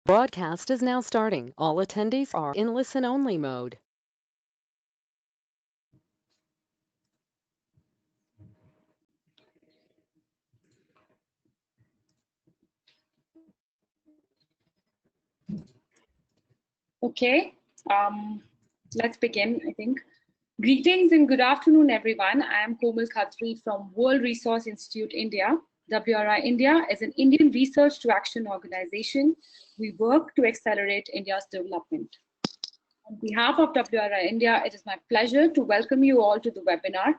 Broadcast is now starting. All attendees are in listen-only mode. Okay, let's begin, I think. Greetings and good afternoon, everyone. I am Komal Khatri from World Resource Institute India. WRI India is an Indian research to action organization. We work to accelerate India's development. On behalf of WRI India, it is my pleasure to welcome you all to the webinar,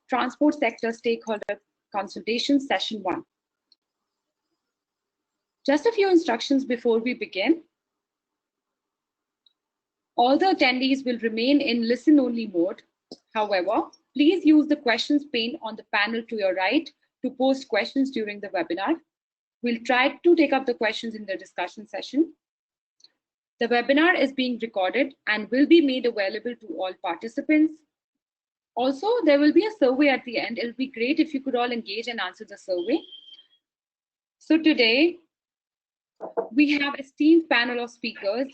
Transport Sector Stakeholder Consultation Session 1. Just a few instructions before we begin. All the attendees will remain in listen-only mode. However, please use the questions pane on the panel to your right to post questions during the webinar. We'll try to take up the questions in the discussion session. The webinar is being recorded and will be made available to all participants. Also, there will be a survey at the end. It'll be great if you could all engage and answer the survey. So today, we have an esteemed panel of speakers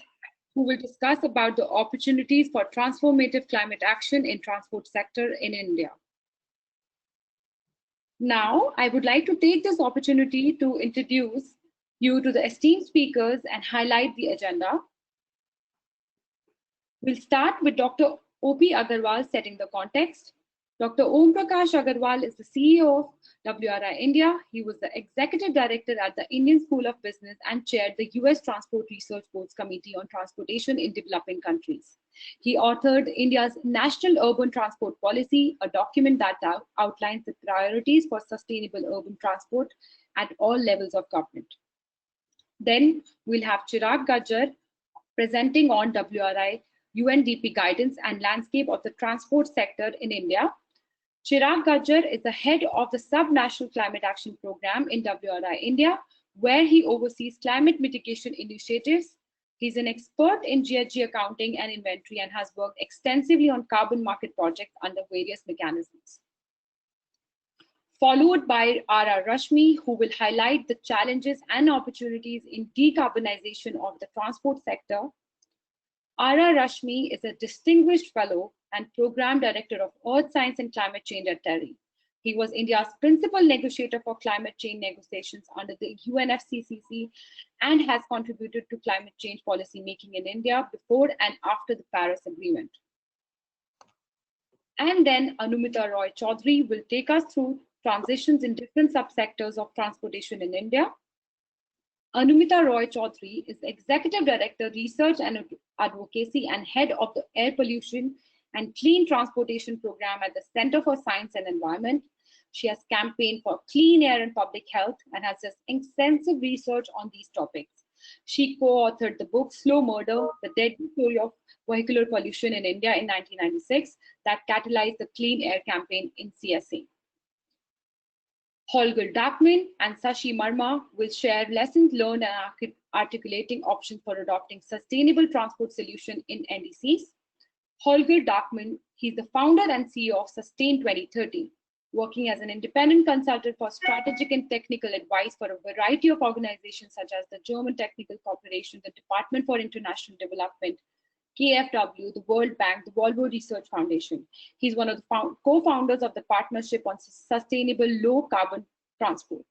who will discuss about the opportunities for transformative climate action in transport sector in India. Now, I would like to take this opportunity to introduce you to the esteemed speakers and highlight the agenda. We'll start with Dr. O.P. Agarwal setting the context. Dr. Om Prakash Agarwal is the CEO of WRI India. He was the Executive Director at the Indian School of Business and chaired the US Transport Research Board's Committee on Transportation in Developing Countries. He authored India's National Urban Transport Policy, a document that outlines the priorities for sustainable urban transport at all levels of government. Then we'll have Chirag Gajjar presenting on WRI UNDP guidance and landscape of the transport sector in India. Chirag Gajjar is the head of the Sub-National Climate Action Program in WRI India, where he oversees climate mitigation initiatives. He's an expert in GHG accounting and inventory and has worked extensively on carbon market projects under various mechanisms. Followed by R.R. Rashmi, who will highlight the challenges and opportunities in decarbonization of the transport sector. R.R. Rashmi is a distinguished fellow and program director of Earth Science and Climate Change at TERI. He was India's principal negotiator for climate change negotiations under the UNFCCC and has contributed to climate change policy making in India before and after the Paris Agreement. And then Anumita Roy Chaudhary will take us through transitions in different subsectors of transportation in India. Anumita Roy Chaudhary is Executive Director, Research and Advocacy and Head of the Air Pollution and Clean Transportation Program at the Center for Science and Environment. She has campaigned for clean air and public health and has done extensive research on these topics. She co-authored the book Slow Murder, The Deadly Story of Vehicular Pollution in India in 1996 that catalyzed the Clean Air campaign in CSA. Holger Dachmann and Sashi Marma will share lessons learned and articulating options for adopting sustainable transport solution in NDCs. Holger Dachmann, he's the founder and CEO of Sustain 2030, working as an independent consultant for strategic and technical advice for a variety of organizations such as the German Technical Corporation, the Department for International Development, KfW, the World Bank, the Volvo Research Foundation. He's one of the co-founders of the Partnership on Sustainable Low Carbon Transport.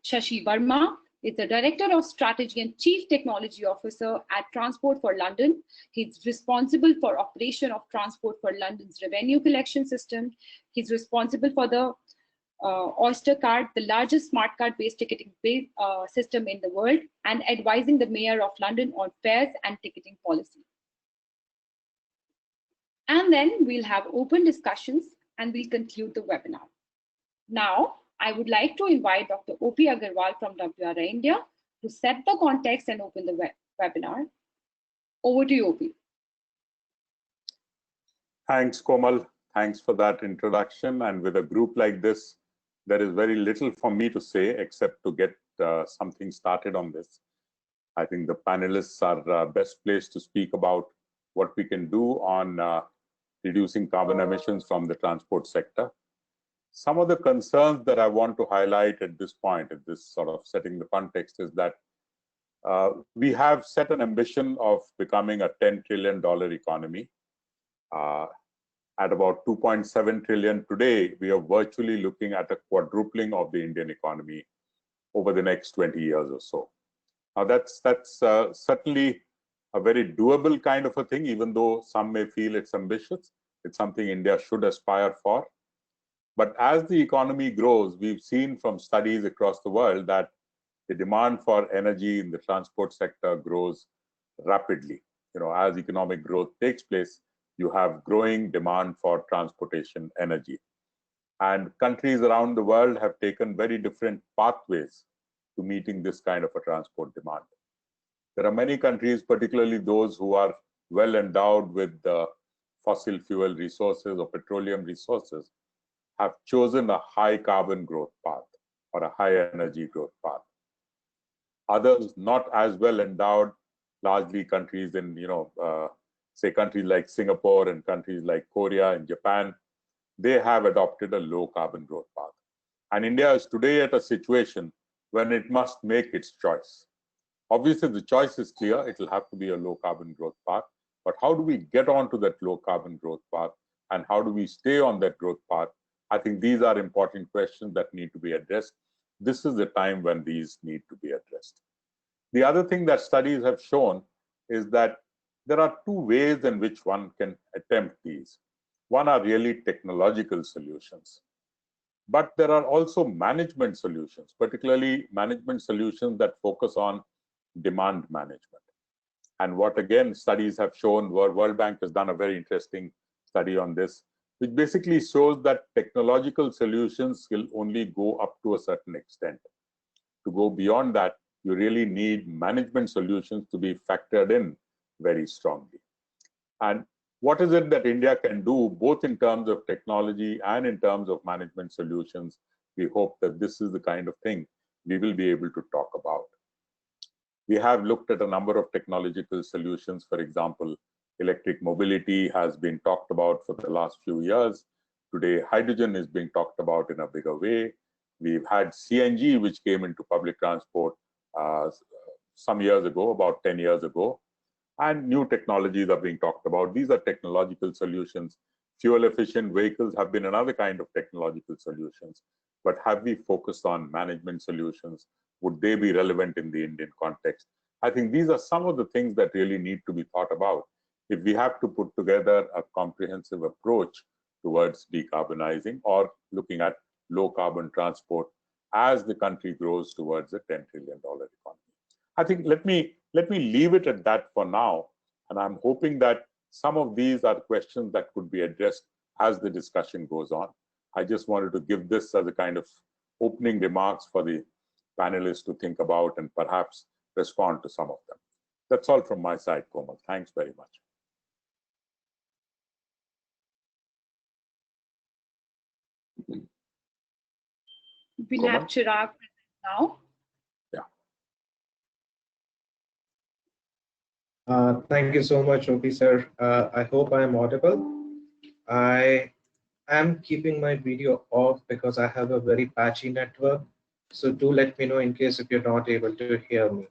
Shashi Verma is the Director of Strategy and Chief Technology Officer at Transport for London. He's responsible for operation of Transport for London's revenue collection system. He's responsible for the Oyster Card, the largest smart card-based ticketing system in the world, and advising the Mayor of London on fares and ticketing policy. And then we'll have open discussions and we'll conclude the webinar. Now, I would like to invite Dr. O.P. Agarwal from WRI India to set the context and open the webinar. Over to you, O.P. Thanks, Komal. Thanks for that introduction. And with a group like this, there is very little for me to say except to get something started on this. I think the panelists are best placed to speak about what we can do on reducing carbon emissions from the transport sector. Some of the concerns that I want to highlight at this point, at this sort of setting the context, is that we have set an ambition of becoming a $10 trillion economy. At about 2.7 trillion today, we are virtually looking at a quadrupling of the Indian economy over the next 20 years or so. Now, that's certainly a very doable kind of a thing, even though some may feel it's ambitious. It's something India should aspire for. But as the economy grows, we've seen from studies across the world that the demand for energy in the transport sector grows rapidly. As economic growth takes place, you have growing demand for transportation energy. And countries around the world have taken very different pathways to meeting this kind of a transport demand. There are many countries, particularly those who are well endowed with fossil fuel resources or petroleum resources, have chosen a high carbon growth path or a high energy growth path. Others, not as well endowed, largely countries in, say countries like Singapore and countries like Korea and Japan, they have adopted a low carbon growth path. And India is today at a situation when it must make its choice. Obviously, the choice is clear. It will have to be a low carbon growth path. But how do we get onto that low carbon growth path? And how do we stay on that growth path? I think these are important questions that need to be addressed. This is the time when these need to be addressed. The other thing that studies have shown is that there are two ways in which one can attempt these. One are really technological solutions. But there are also management solutions, particularly management solutions that focus on demand management. And what, again, studies have shown, World Bank has done a very interesting study on this, which basically shows that technological solutions will only go up to a certain extent. To go beyond that, you really need management solutions to be factored in very strongly. And what is it that India can do, both in terms of technology and in terms of management solutions? We hope that this is the kind of thing we will be able to talk about. We have looked at a number of technological solutions. For example, electric mobility has been talked about for the last few years. Today, hydrogen is being talked about in a bigger way. We've had CNG, which came into public transport some years ago, about 10 years ago. And new technologies are being talked about. These are technological solutions. Fuel-efficient vehicles have been another kind of technological solutions. But have we focused on management solutions? Would they be relevant in the Indian context? I think these are some of the things that really need to be thought about if we have to put together a comprehensive approach towards decarbonizing or looking at low carbon transport as the country grows towards a $10 trillion economy. I think let me leave it at that for now. And I'm hoping that some of these are questions that could be addressed as the discussion goes on. I just wanted to give this as a kind of opening remarks for the panelists to think about and perhaps respond to some of them. That's all from my side, Komal. Thanks very much. We'll have Chirag now. Thank you so much, Opi sir. I hope I am audible. I am keeping my video off because I have a very patchy network. So do let me know in case if you're not able to hear me.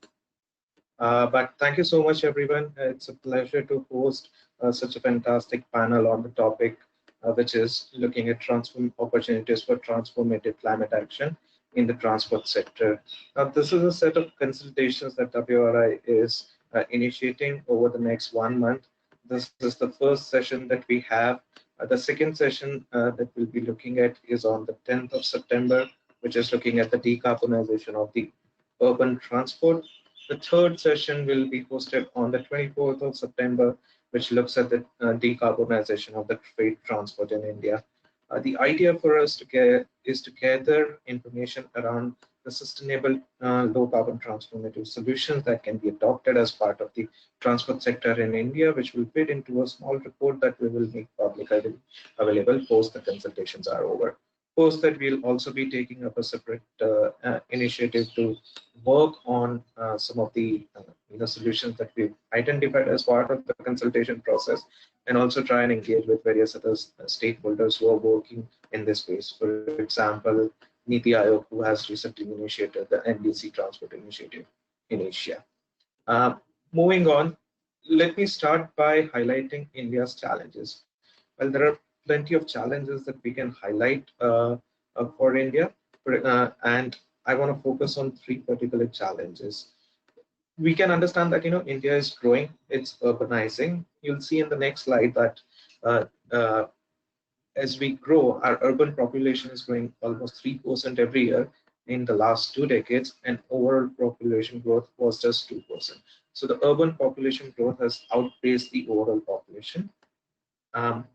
But thank you so much, everyone. It's a pleasure to host such a fantastic panel on the topic, which is looking at opportunities for transformative climate action in the transport sector. Now, this is a set of consultations that WRI is initiating over the next 1 month. This is the first session that we have. The second session that we'll be looking at is on the 10th of September, which is looking at the decarbonization of the urban transport. The third session will be hosted on the 24th of September, which looks at the decarbonization of the freight transport in India. The idea for us is to gather information around the sustainable low carbon transformative solutions that can be adopted as part of the transport sector in India, which will fit into a small report that we will make publicly available post the consultations are over. Post that, we'll also be taking up a separate initiative to work on some of the solutions that we've identified as part of the consultation process, and also try and engage with various other stakeholders who are working in this space. For example, Niti Aayog, who has recently initiated the NDC Transport Initiative in Asia. Moving on, let me start by highlighting India's challenges. Well, there are plenty of challenges that we can highlight for India, and I want to focus on three particular challenges. We can understand that India is growing, it's urbanizing. You'll see in the next slide that uh, uh, as we grow, our urban population is growing almost 3% every year in the last 2 decades, and overall population growth was just 2%. So the urban population growth has outpaced the overall population. Um,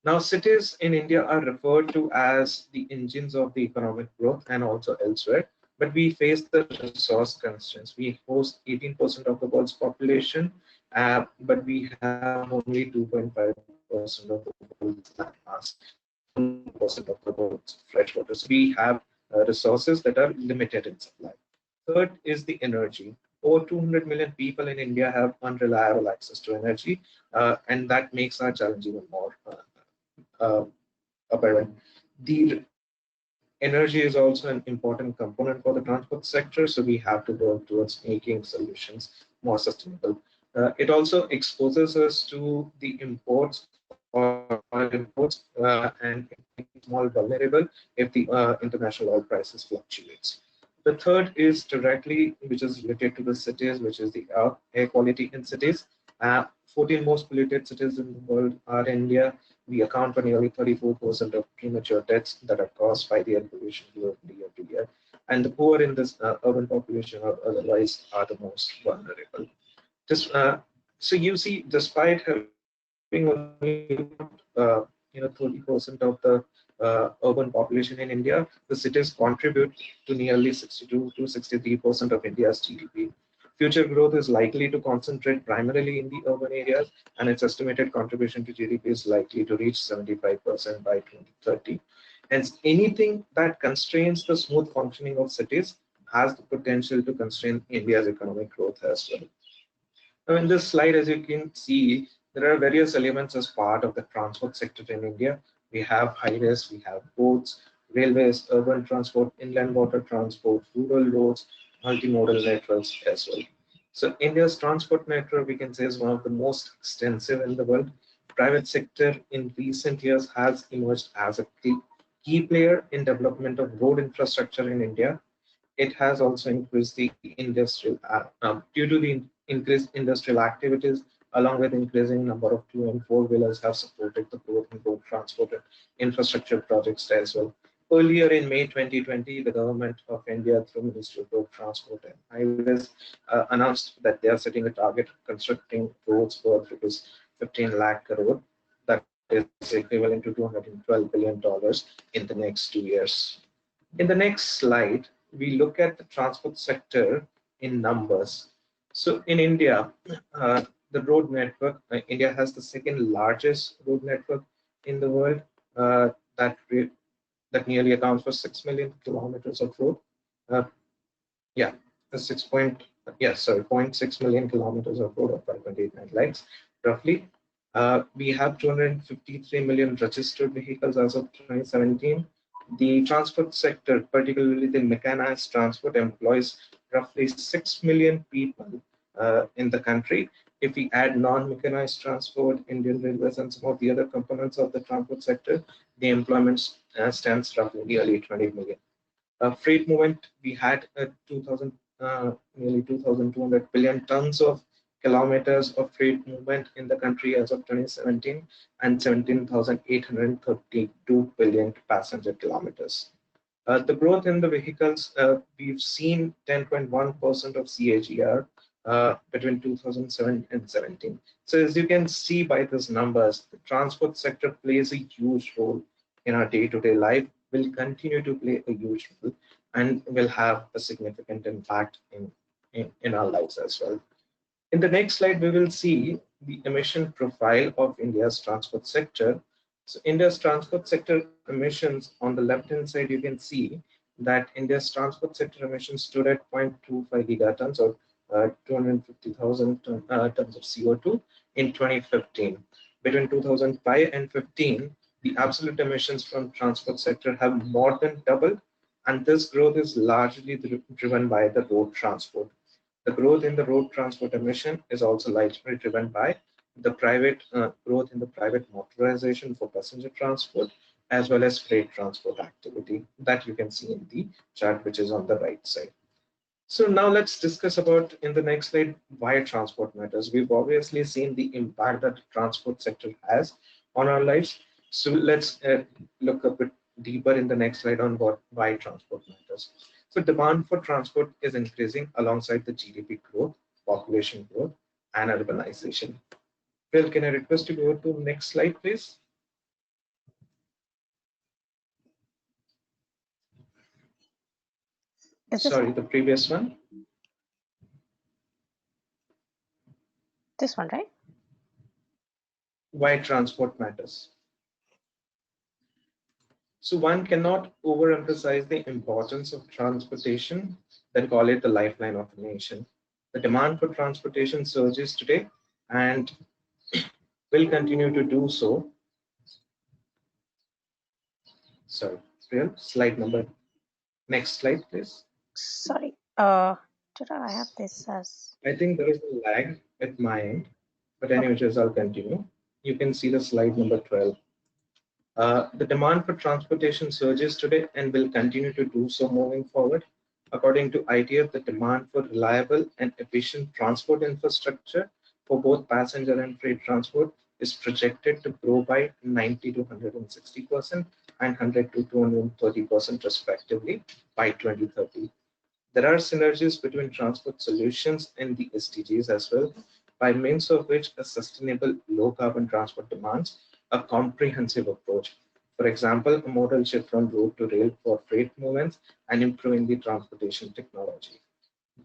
Now, cities in India are referred to as the engines of the economic growth and also elsewhere, but we face the resource constraints. We host 18% of the world's population, but we have only 2.5% of the world's landmass, 1% of the world's freshwater. So we have resources that are limited in supply. Third is the energy. Over 200 million people in India have unreliable access to energy, and that makes our challenge even more apparent. The energy is also an important component for the transport sector, so we have to work towards making solutions more sustainable. It also exposes us to the imports or imports and it's more vulnerable if the international oil prices fluctuates. The third is directly, which is related to the cities, which is the air quality in cities. 14 most polluted cities in the world are India. We account for nearly 34% of premature deaths that are caused by the air pollution globally every year. And the poor in this urban population or otherwise are the most vulnerable. So you see, despite having only 30% of the urban population in India, the cities contribute to nearly 62 to 63% of India's GDP. Future growth is likely to concentrate primarily in the urban areas, and its estimated contribution to GDP is likely to reach 75% by 2030. Hence, anything that constrains the smooth functioning of cities has the potential to constrain India's economic growth as well. Now, in this slide, as you can see, there are various elements as part of the transport sector in India. We have highways, we have ports, railways, urban transport, inland water transport, rural roads, multimodal networks as well. So India's transport network, we can say, is one of the most extensive in the world. Private sector in recent years has emerged as a key player in development of road infrastructure in India. It has also increased the industrial, due to the increased industrial activities, along with increasing number of 2 and 4-wheelers have supported the growth in road transport and infrastructure projects as well. Earlier in May 2020, the government of India, through Ministry of Road Transport and Highways, announced that they are setting a target of constructing roads worth rupees 15 lakh crore. That is equivalent to $212 billion in the next 2 years. In the next slide, we look at the transport sector in numbers. So in India, the road network, India has the second largest road network in the world that nearly accounts for 6 million kilometers of road. 0.6 million kilometers of road, or 5.89 lakhs roughly. We have 253 million registered vehicles as of 2017. The transport sector, particularly the mechanized transport, employs roughly 6 million people in the country. If we add non-mechanized transport, Indian Railways, and some of the other components of the transport sector, the employment stands roughly nearly 20 million. Freight movement, we had nearly 2,200 billion tons of kilometers of freight movement in the country as of 2017, and 17,832 billion passenger kilometers. The growth in the vehicles, we've seen 10.1% of CAGR between 2007 and 17. So as you can see by these numbers, the transport sector plays a huge role in our day-to-day life, will continue to play a huge role, and will have a significant impact in our lives as well. In the next slide, we will see the emission profile of India's transport sector. So India's transport sector emissions, on the left-hand side, you can see that India's transport sector emissions stood at 0.25 gigatons, or 250,000 tons of CO2 in 2015. Between 2005 and 15, the absolute emissions from transport sector have more than doubled, and this growth is largely driven by the road transport. The growth in the road transport emission is also largely driven by the private growth in the private motorization for passenger transport, as well as freight transport activity that you can see in the chart, which is on the right side. So now let's discuss about in the next slide why transport matters. We've obviously seen the impact that the transport sector has on our lives. So let's look a bit deeper in the next slide on why transport matters. So demand for transport is increasing alongside the GDP growth, population growth, and urbanization. Phil, can I request you to go to the next slide, please? Sorry, the previous one. This one, right? Why transport matters. So one cannot overemphasize the importance of transportation, then call it the lifeline of a nation. The demand for transportation surges today and will continue to do so. Sorry, real slide number. Next slide, please. Sorry, did I have this as? I think there is a lag at my end, but anyways, I'll continue. You can see the slide number 12. The demand for transportation surges today and will continue to do so moving forward. According to ITF, the demand for reliable and efficient transport infrastructure for both passenger and freight transport is projected to grow by 90 to 160% and 100 to 230% respectively by 2030. There are synergies between transport solutions and the SDGs as well, by means of which a sustainable low carbon transport demands a comprehensive approach. For example, a modal shift from road to rail for freight movements and improving the transportation technology.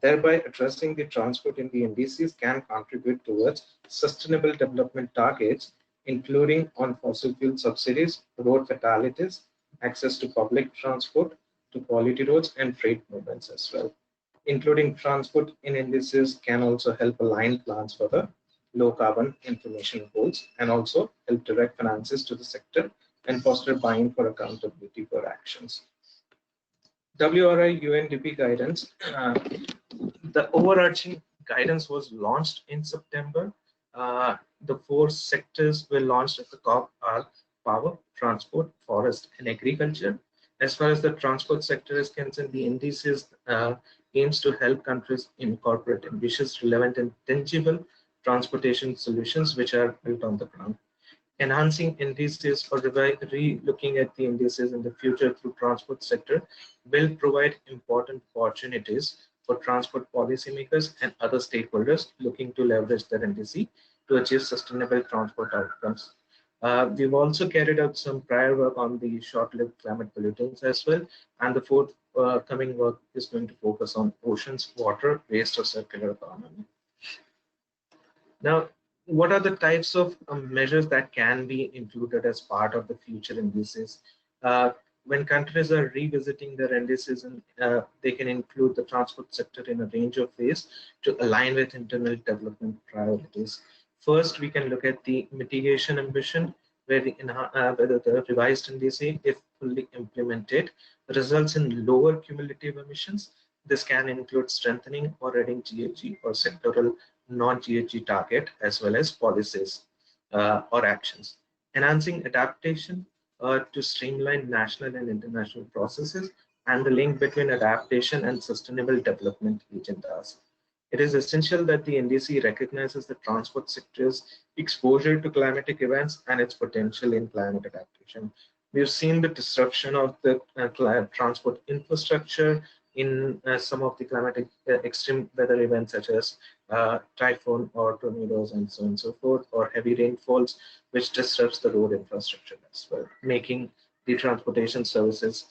Thereby addressing the transport in the NDCs can contribute towards sustainable development targets, including on fossil fuel subsidies, road fatalities, access to public transport, to quality roads and freight movements as well. Including transport in NDCs can also help align plans for the low carbon information goals and also help direct finances to the sector and foster buy-in for accountability for actions. WRI UNDP guidance, the overarching guidance was launched in September. The four sectors were launched at the top are power, transport, forest, and agriculture. As far as the transport sector is concerned, the indices aims to help countries incorporate ambitious, relevant, and tangible transportation solutions which are built on the ground. Enhancing indices or re-looking at the indices in the future through transport sector will provide important opportunities for transport policymakers and other stakeholders looking to leverage their NDC to achieve sustainable transport outcomes. We've also carried out some prior work on the short-lived climate pollutants as well, and the forthcoming work is going to focus on oceans, water, waste, or circular economy. Now, what are the types of measures that can be included as part of the future indices? When countries are revisiting their indices, they can include the transport sector in a range of ways to align with internal development priorities. First, we can look at the mitigation ambition, where the revised NDC, if fully implemented, results in lower cumulative emissions. This can include strengthening or adding GHG or sectoral non-GHG target, as well as policies or actions. Enhancing adaptation to streamline national and international processes, and the link between adaptation and sustainable development agendas. It is essential that the NDC recognizes the transport sector's exposure to climatic events and its potential in climate adaptation. We've seen the disruption of the transport infrastructure in some of the climatic extreme weather events such as typhoon or tornadoes and so on and so forth, or heavy rainfalls, which disrupts the road infrastructure as well, making the transportation services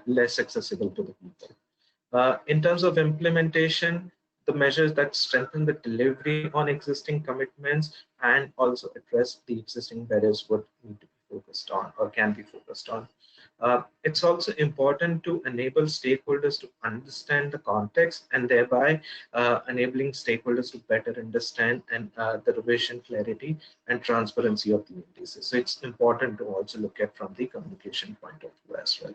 less accessible to the people. In terms of implementation, the measures that strengthen the delivery on existing commitments and also address the existing barriers would need to be focused on or can be focused on. It's also important to enable stakeholders to understand the context and thereby enabling stakeholders to better understand and the revision clarity and transparency of the indices. So it's important to also look at from the communication point of view as well.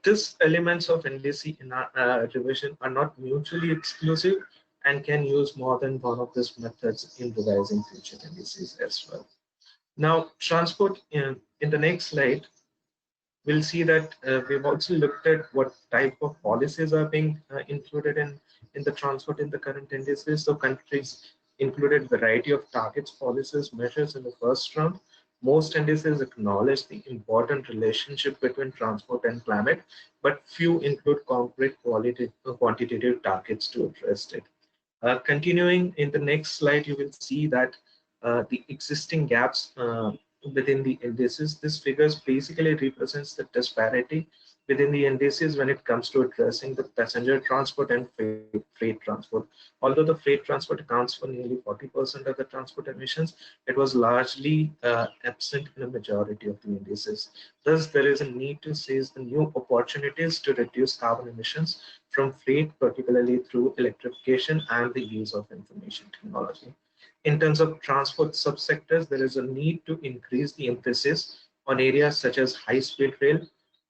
These elements of NDC in our revision are not mutually exclusive and can use more than one of these methods in revising future NDCs as well. Now, transport in the next slide, we'll see that we've also looked at what type of policies are being included in the transport in the current NDCs. So countries included variety of targets, policies, measures in the first round. Most NDCs acknowledge the important relationship between transport and climate, but few include concrete quantitative targets to address it. Continuing in the next slide, you will see that the existing gaps within the indices. This figures basically represents the disparity within the indices when it comes to addressing the passenger transport and freight transport. Although the freight transport accounts for nearly 40% of the transport emissions, it was largely absent in a majority of the indices. Thus, there is a need to seize the new opportunities to reduce carbon emissions from freight, particularly through electrification and the use of information technology. In terms of transport subsectors, there is a need to increase the emphasis on areas such as high-speed rail,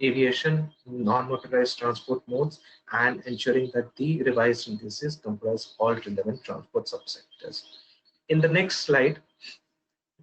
aviation, non-motorized transport modes, and ensuring that the revised indices comprise all relevant transport subsectors. In the next slide,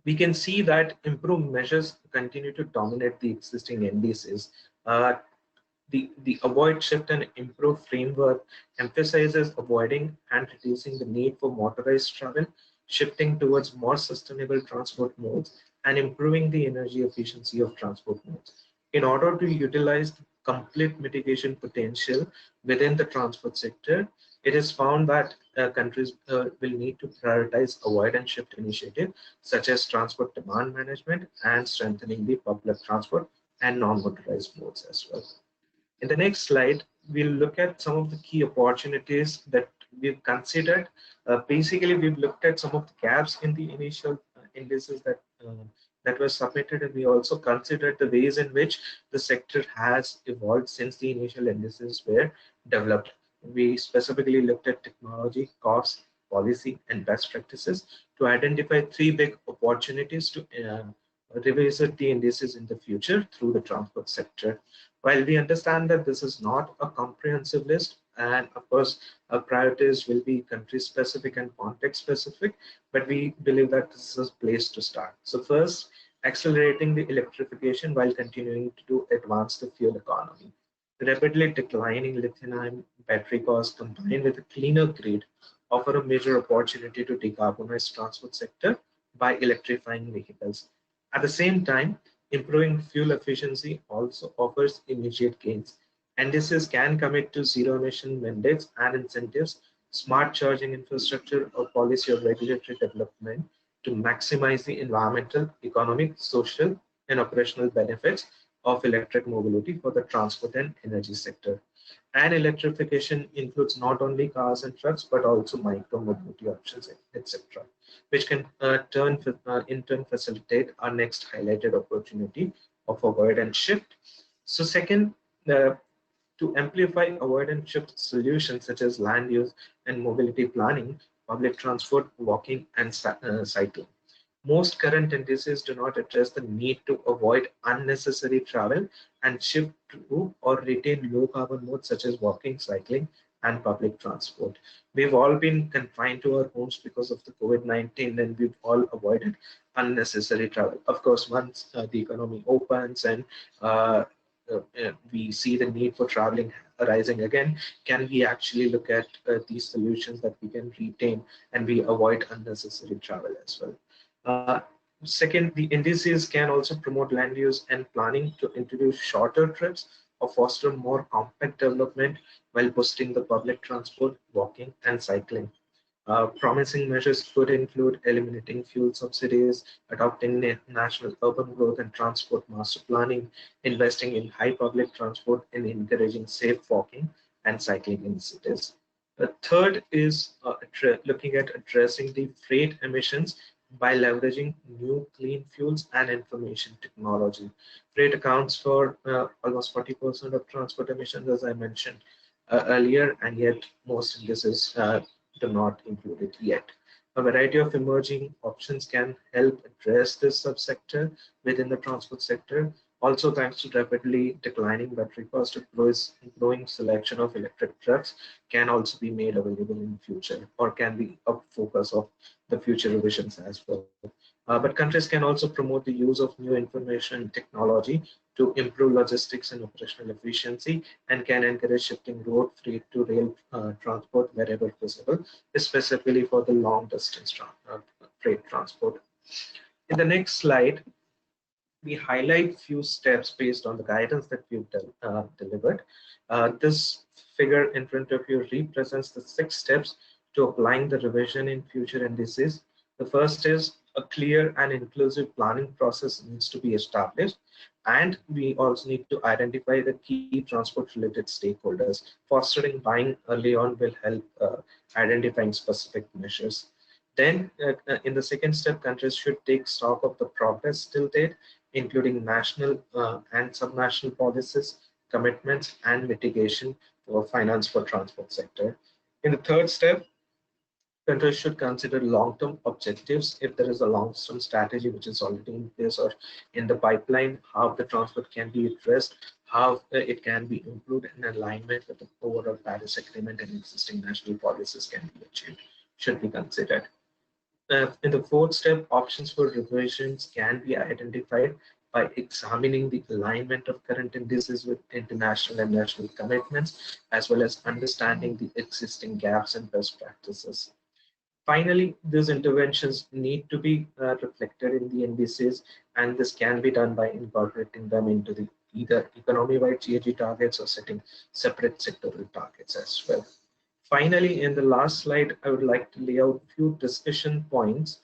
we can see that improved measures continue to dominate the existing indices. The avoid, shift, and improve framework emphasizes avoiding and reducing the need for motorized travel, shifting towards more sustainable transport modes, and improving the energy efficiency of transport modes. In order to utilize the complete mitigation potential within the transport sector, it is found that countries will need to prioritize avoid and shift initiatives such as transport demand management and strengthening the public transport and non-motorized modes as well. In the next slide, we'll look at some of the key opportunities that we've considered. Basically, we've looked at some of the gaps in the initial indices that were submitted, and we also considered the ways in which the sector has evolved since the initial indices were developed. We specifically looked at technology, cost, policy, and best practices to identify three big opportunities to revisit the indices in the future through the transport sector. While we understand that this is not a comprehensive list, and of course, our priorities will be country specific and context specific, but we believe that this is a place to start. So first, accelerating the electrification while continuing to advance the fuel economy. The rapidly declining lithium-ion battery costs combined with a cleaner grid offer a major opportunity to decarbonize transport sector by electrifying vehicles. At the same time, improving fuel efficiency also offers immediate gains. NDCs can commit to zero emission mandates and incentives, smart charging infrastructure, or policy or regulatory development to maximize the environmental, economic, social, and operational benefits of electric mobility for the transport and energy sector. And electrification includes not only cars and trucks, but also micro mobility options, etc., which can in turn facilitate our next highlighted opportunity of avoid and shift. So second, to amplify avoid and shift solutions such as land use and mobility planning, public transport, walking, and cycling. Most current indices do not address the need to avoid unnecessary travel and shift to or retain low carbon modes such as walking, cycling, and public transport. We've all been confined to our homes because of the COVID-19, and we've all avoided unnecessary travel. Of course, once the economy opens and we see the need for traveling arising again, can we actually look at these solutions that we can retain and we avoid unnecessary travel as well. Second, the indices can also promote land use and planning to introduce shorter trips or foster more compact development while boosting the public transport, walking, and cycling. Promising measures could include eliminating fuel subsidies, adopting national urban growth and transport master planning, investing in high public transport, and encouraging safe walking and cycling in cities. The third is looking at addressing the freight emissions by leveraging new clean fuels and information technology. Freight accounts for almost 40% of transport emissions, as I mentioned earlier, and yet most indices do not include it yet. A variety of emerging options can help address this subsector within the transport sector. Also, thanks to rapidly declining battery cost, a growing selection of electric trucks can also be made available in the future, or can be a focus of the future revisions as well. But countries can also promote the use of new information technology to improve logistics and operational efficiency, and can encourage shifting road freight to rail transport wherever possible, specifically for the long distance freight transport. In the next slide, we highlight few steps based on the guidance that we've delivered. This figure in front of you represents the 6 steps to applying the revision in future indices. The first is a clear and inclusive planning process needs to be established, and we also need to identify the key transport related stakeholders. Fostering buying early on will help identifying specific measures. Then in the second step, countries should take stock of the progress till date, including national and subnational policies, commitments, and mitigation for finance for transport sector. In the third step, countries should consider long-term objectives. If there is a long-term strategy which is already in place or in the pipeline, how the transport can be addressed, how it can be improved in alignment with the overall Paris Agreement and existing national policies can be achieved, should be considered. In the fourth step, options for revisions can be identified by examining the alignment of current indices with international and national commitments, as well as understanding the existing gaps and best practices. Finally, these interventions need to be reflected in the indices, and this can be done by incorporating them into the either economy-wide GHG targets or setting separate sectoral targets as well. Finally, in the last slide, I would like to lay out a few discussion points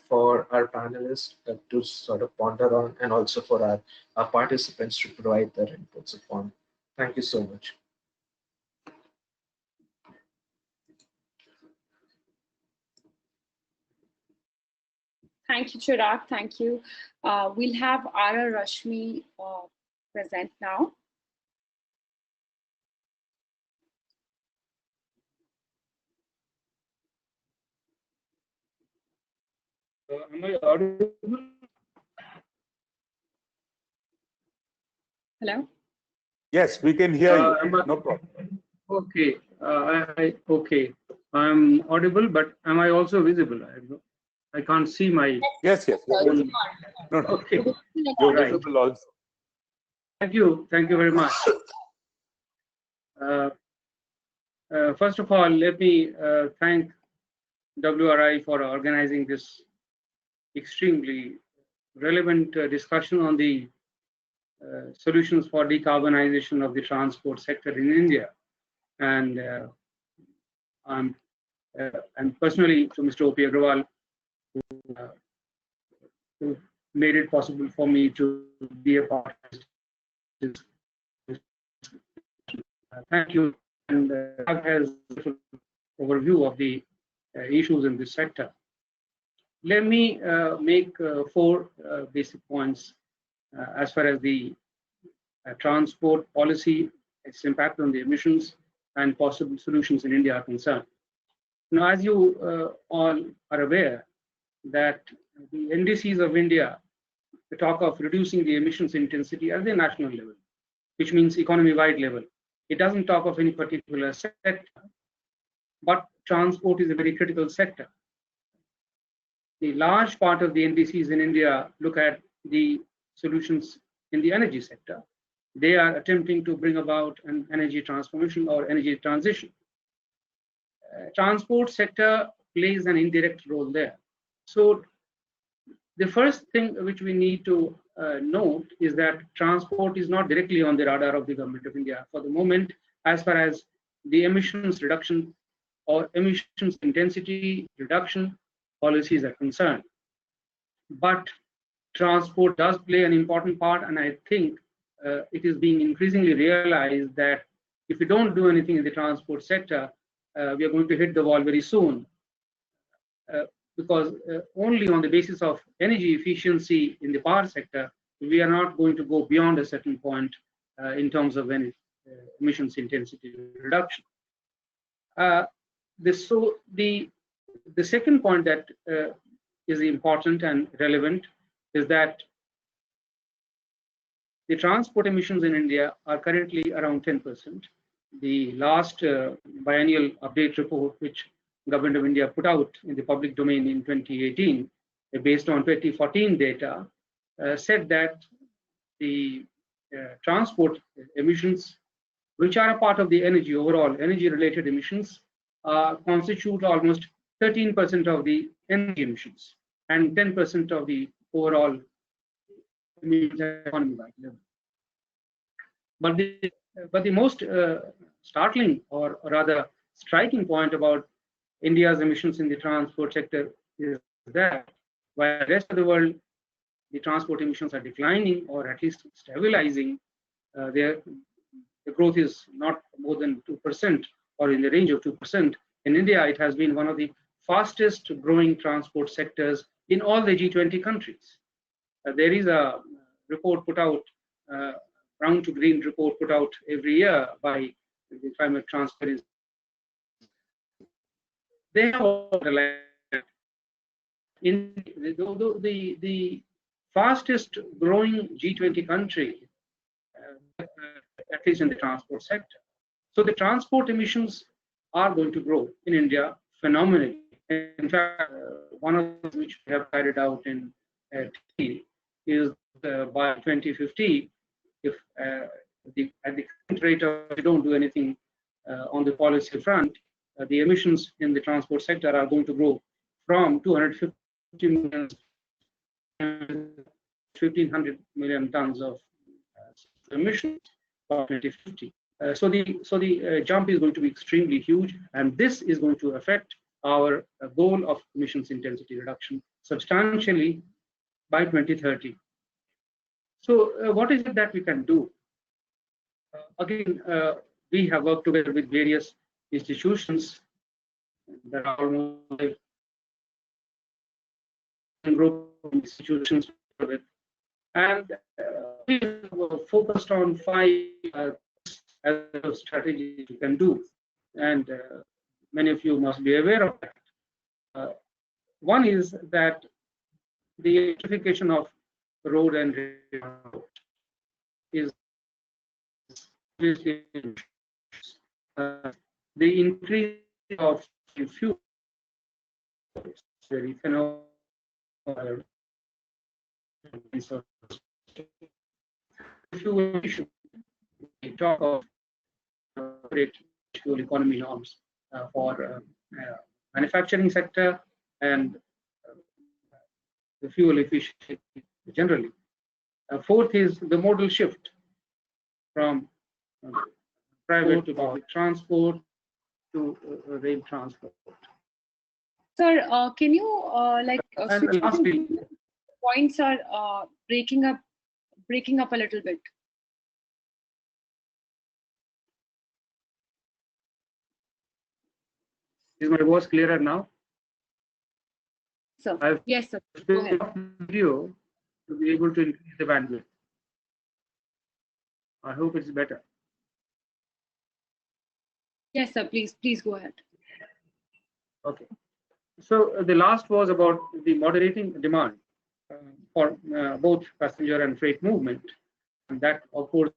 for our panelists to sort of ponder on, and also for our participants to provide their inputs upon. Thank you so much. Thank you, Chirag. Thank you. We'll have Ara Rashmi present now. Am I audible? Hello? Yes, we can hear you. No problem. Okay. Okay. I'm audible, but am I also visible? I can't see my. Yes. Own... No. Okay. You're Right. visible also. Thank you. Thank you very much. First of all, let me thank WRI for organizing this extremely relevant discussion on the solutions for decarbonization of the transport sector in India. And personally to Mr. O.P. Agrawal, who made it possible for me to be a part of this. Thank you. And has an overview of the issues in this sector. Let me make 4 basic points as far as the transport policy, its impact on the emissions, and possible solutions in India are concerned. Now, as you all are aware, that the NDCs of India talk of reducing the emissions intensity at the national level, which means economy-wide level. It doesn't talk of any particular sector, but transport is a very critical sector. The large part of the NDCs in India look at the solutions in the energy sector. They are attempting to bring about an energy transformation or energy transition. Transport sector plays an indirect role there. So the first thing which we need to note is that transport is not directly on the radar of the government of India for the moment, as far as the emissions reduction or emissions intensity reduction policies are concerned. But transport does play an important part, and I think it is being increasingly realized that if we don't do anything in the transport sector, we are going to hit the wall very soon. Because only on the basis of energy efficiency in the power sector, we are not going to go beyond a certain point in terms of emissions intensity reduction. The second point that is important and relevant is that the transport emissions in India are currently around 10%. The last biennial update report, which Government of India put out in the public domain in 2018, based on 2014 data, said that the transport emissions, which are a part of the energy, overall energy-related emissions, constitute almost 13% of the energy emissions and 10% of the overall economy level. But the most startling, or rather striking point about India's emissions in the transport sector is that while the rest of the world, the transport emissions are declining or at least stabilizing, the growth is not more than 2% or in the range of 2%. In India, it has been one of the fastest growing transport sectors in all the G20 countries. There is a report put out, Brown to Green report put out every year by the Climate Transparency. They have in the fastest growing G20 country, at least in the transport sector. So the transport emissions are going to grow in India phenomenally. In fact, one of those which we have carried out in is by 2050, if at the current rate of we don't do anything on the policy front, the emissions in the transport sector are going to grow from 250 million to 1,500 million tons of emissions by 2050. So the jump is going to be extremely huge, and this is going to affect our goal of emissions intensity reduction substantially by 2030. So what is it that we can do? Again, we have worked together with various institutions that are almost group institutions, and we focused on 5 strategies you can do, and many of you must be aware of that. One is that the electrification of road and rail is the increase of fuel, ethanol, fuel issue. We talk of fuel economy norms for manufacturing sector and the fuel efficiency generally. Fourth is the modal shift from private to public transport to rail transport. Sir, can you switch lastly, points are breaking up a little bit. Is my voice clearer now? So I've yes, sir. Go ahead. video to be able to increase the bandwidth. I hope it's better. Yes, sir. Please go ahead. Okay. So the last was about the moderating demand for both passenger and freight movement, and that of course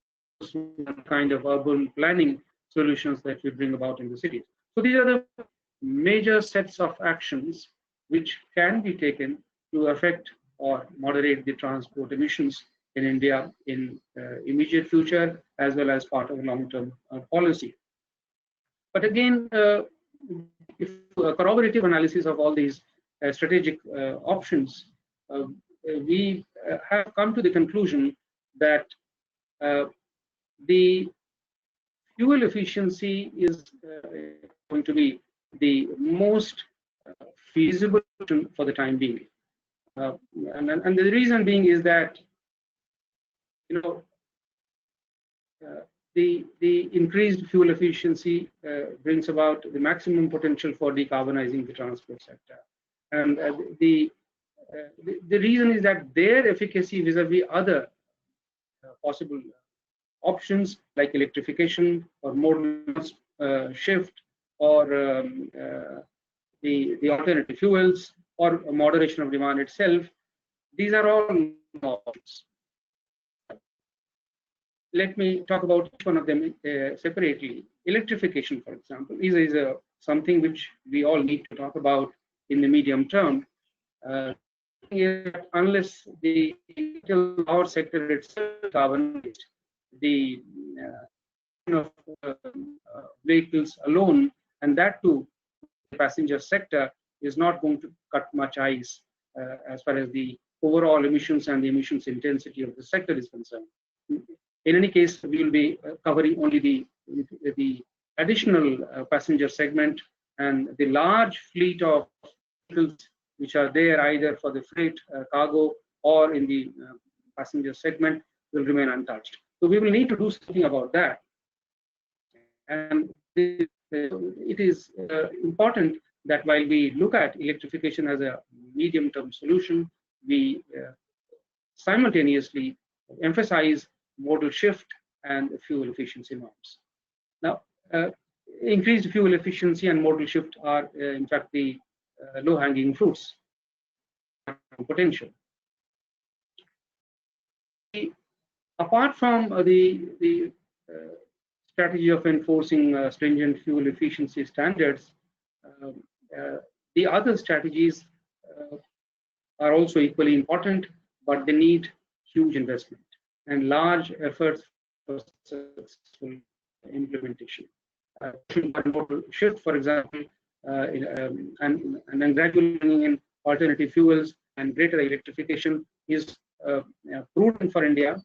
kind of urban planning solutions that we bring about in the cities. So these are the major sets of actions which can be taken to affect or moderate the transport emissions in India in immediate future as well as part of long-term policy. But again, if a corroborative analysis of all these strategic options, we have come to the conclusion that the fuel efficiency is going to be the most feasible for the time being. And the reason being is that, you know, the increased fuel efficiency brings about the maximum potential for decarbonizing the transport sector. And the reason is that their efficacy vis-a-vis other possible options like electrification or modal shift or the alternative fuels or moderation of demand itself, these are all options. let me talk about each one of them separately. Electrification, for example, is something which we all need to talk about in the medium term. Unless the power sector itself decarbonized, the vehicles alone, and that too, the passenger sector is not going to cut much ice as far as the overall emissions and the emissions intensity of the sector is concerned. In any case, we will be covering only the additional passenger segment, and the large fleet of vehicles which are there either for the freight, cargo, or in the passenger segment will remain untouched. So we will need to do something about that. And it is important that while we look at electrification as a medium-term solution, we simultaneously emphasize modal shift and fuel efficiency norms. Now, increased fuel efficiency and modal shift are, in fact, the low-hanging fruits potential. Apart from the strategy of enforcing stringent fuel efficiency standards, the other strategies are also equally important, but they need huge investment and large efforts for successful implementation. Modal shift, for example, and then gradually bringing in alternative fuels and greater electrification is prudent for India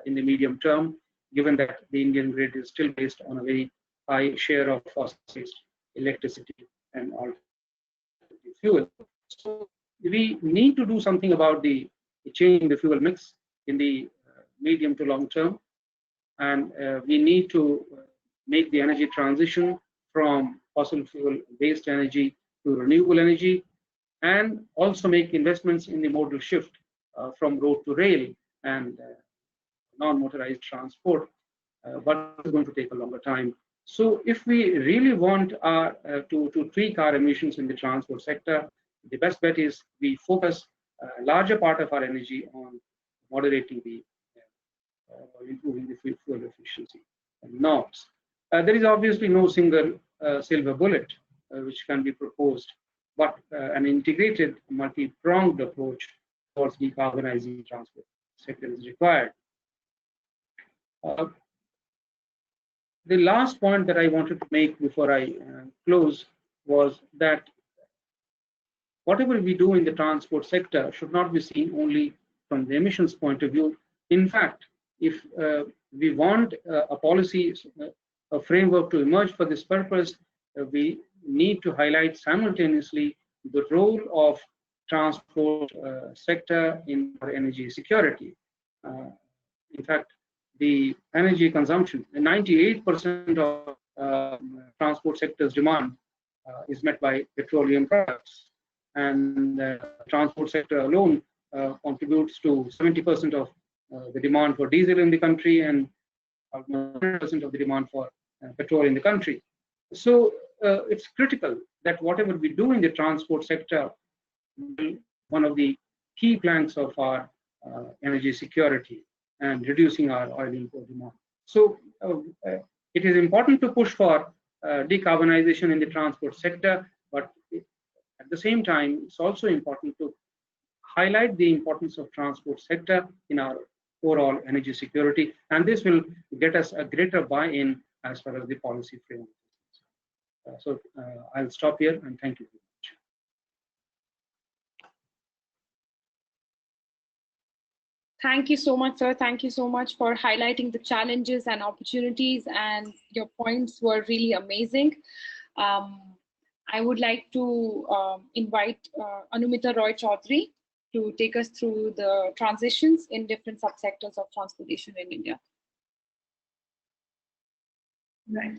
in the medium term, given that the Indian grid is still based on a very high share of fossil-based electricity and alternative fuel. So we need to do something about the changing the fuel mix in the medium to long term, and we need to make the energy transition from fossil fuel based energy to renewable energy, and also make investments in the modal shift from road to rail and non-motorized transport, but it's going to take a longer time. So if we really want to tweak our emissions in the transport sector, the best bet is we focus a larger part of our energy on moderating the improving the fuel efficiency norms. There is obviously no single silver bullet which can be proposed, but an integrated, multi-pronged approach towards decarbonizing the transport sector is required. The last point that I wanted to make before I close was that whatever we do in the transport sector should not be seen only from the emissions point of view. In fact, if we want a policy, a framework to emerge for this purpose, we need to highlight simultaneously the role of transport sector in our energy security. In fact, the energy consumption, 98% of transport sector's demand is met by petroleum products, and the transport sector alone contributes to 70% of the demand for diesel in the country and 100% of the demand for petrol in the country. So it's critical that whatever we do in the transport sector will be one of the key planks of our energy security and reducing our oil import demand. So it is important to push for decarbonization in the transport sector, but at the same time, it's also important to highlight the importance of transport sector in our overall energy security, and this will get us a greater buy-in as far as the policy framework. So I'll stop here and thank you very much. Thank you so much, sir. Thank you so much for highlighting the challenges and opportunities, and your points were really amazing. I would like to invite Anumita Roy Chaudhary to take us through the transitions in different subsectors of transportation in India. Right.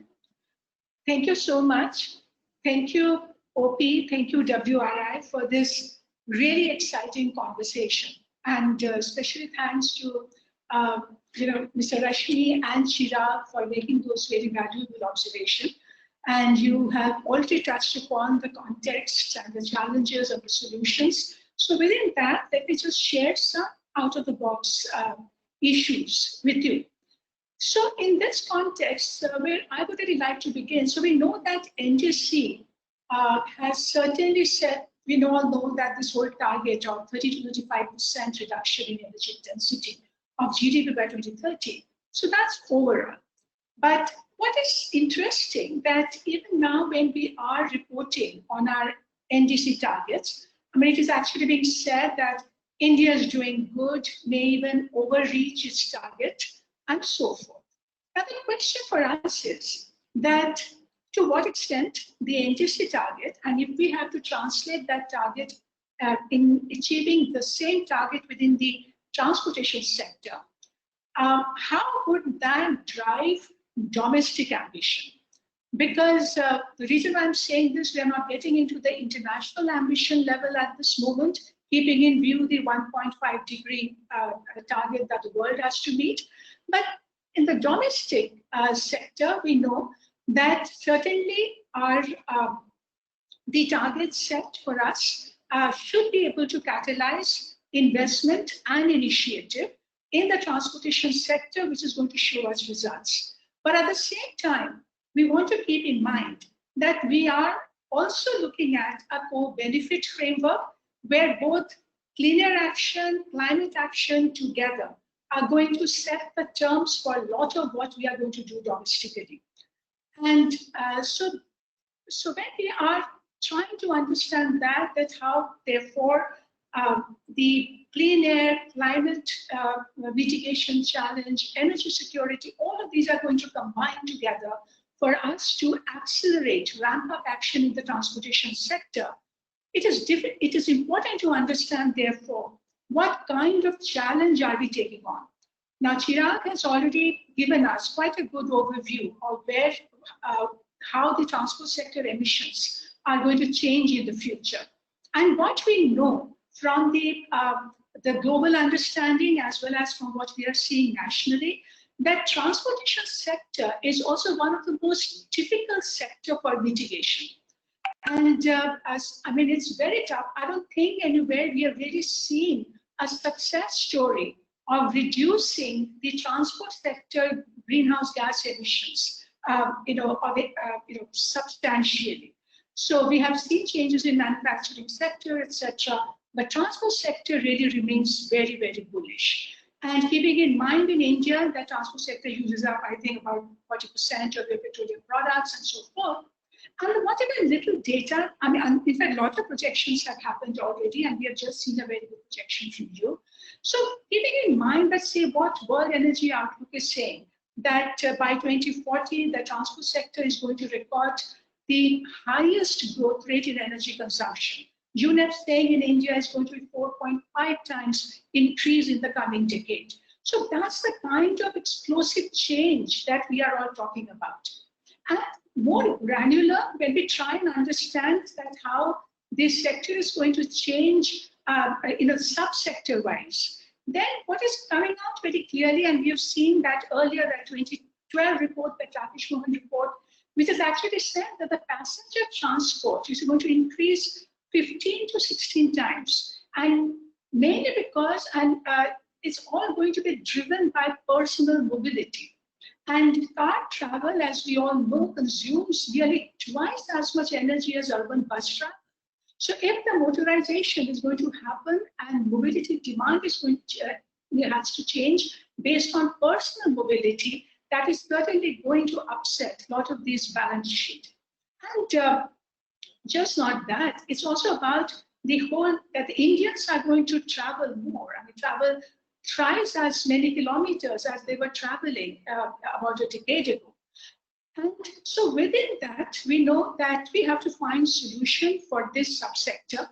Thank you so much. Thank you, OP. Thank you, WRI, for this really exciting conversation. And special thanks to Mr. Rashmi and Chirag for making those very valuable observations. And you have already touched upon the context and the challenges and the solutions. So within that, let me just share some out-of-the-box issues with you. So in this context, where I would really like to begin, so we know that NGC has certainly set, we all know that this whole target of 30 to 35% reduction in energy intensity of GDP by 2030. So that's overall. But what is interesting that even now when we are reporting on our NDC targets, I mean, it is actually being said that India is doing good, may even overreach its target, and so forth. Now, the question for us is that to what extent the NGC target, and if we have to translate that target in achieving the same target within the transportation sector, how would that drive domestic ambition? Because the reason why I'm saying this, we are not getting into the international ambition level at this moment, keeping in view the 1.5 degree target that the world has to meet. But in the domestic sector, we know that certainly our the targets set for us should be able to catalyze investment and initiative in the transportation sector, which is going to show us results. But at the same time, we want to keep in mind that we are also looking at a co-benefit framework where both cleaner action, climate action together are going to set the terms for a lot of what we are going to do domestically. And so when we are trying to understand that how, therefore, the clean air, climate mitigation challenge, energy security, all of these are going to combine together for us to accelerate, ramp up action in the transportation sector. It is important to understand, therefore, what kind of challenge are we taking on? Now, Chirag has already given us quite a good overview of where, how the transport sector emissions are going to change in the future. And what we know from the global understanding, as well as from what we are seeing nationally, that transportation sector is also one of the most difficult sector for mitigation. And it's very tough. I don't think anywhere we have really seen a success story of reducing the transport sector greenhouse gas emissions, substantially. So we have seen changes in manufacturing sector, etc. But transport sector really remains very, very bullish. And keeping in mind in India, the transport sector uses up, I think, about 40% of their petroleum products and so forth. And whatever little data, in fact, a lot of projections have happened already, and we have just seen a very good projection from you. So keeping in mind, let's say what World Energy Outlook is saying, that by 2040, the transport sector is going to record the highest growth rate in energy consumption. UNEP saying in India is going to be 4.5 times increase in the coming decade. So that's the kind of explosive change that we are all talking about. And more granular, when we try and understand that how this sector is going to change subsector wise, then what is coming out very clearly, and we have seen that earlier, that 2012 report, the Rakesh Mohan report, which has actually said that the passenger transport is going to increase 15 to 16 times, and mainly because it's all going to be driven by personal mobility. And car travel, as we all know, consumes nearly twice as much energy as urban bus travel. So if the motorization is going to happen and mobility demand is going to has to change based on personal mobility, that is certainly going to upset a lot of these balance sheet. And just not that, it's also about the whole that the Indians are going to travel more. Travel thrice as many kilometers as they were traveling about a decade ago. And so within that, we know that we have to find solution for this subsector.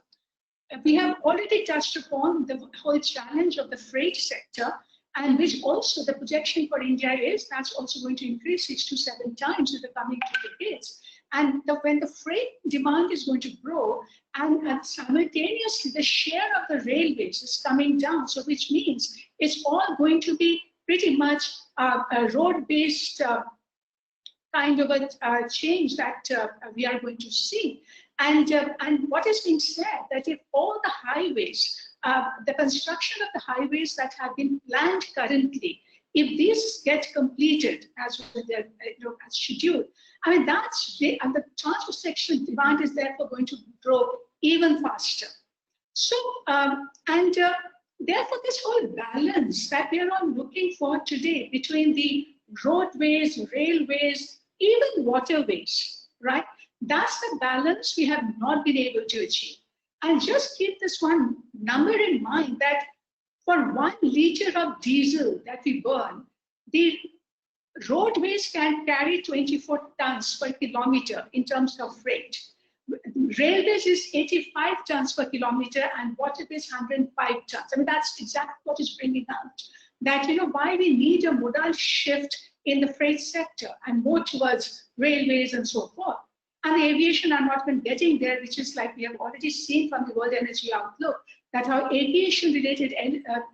We have already touched upon the whole challenge of the freight sector, and which also the projection for India is that's also going to increase 6 to 7 times in the coming 2 decades. And when the freight demand is going to grow, and simultaneously the share of the railways is coming down, so which means it's all going to be pretty much a road-based kind of a change that we are going to see. And what is being said, that if all the highways the construction of the highways that have been planned currently, if these get completed as as scheduled, I mean, that's big, and the transportation demand is therefore going to grow even faster. So, therefore, this whole balance that we are all looking for today between the roadways, railways, even waterways, right? That's the balance we have not been able to achieve. And just keep this one number in mind that for 1 liter of diesel that we burn, the roadways can carry 24 tons per kilometer in terms of freight. Railways is 85 tons per kilometer and waterways 105 tons. I mean, that's exactly what is bringing out that, why we need a modal shift in the freight sector and more towards railways and so forth. And the aviation are not even getting there, which is like we have already seen from the World Energy Outlook, that our aviation-related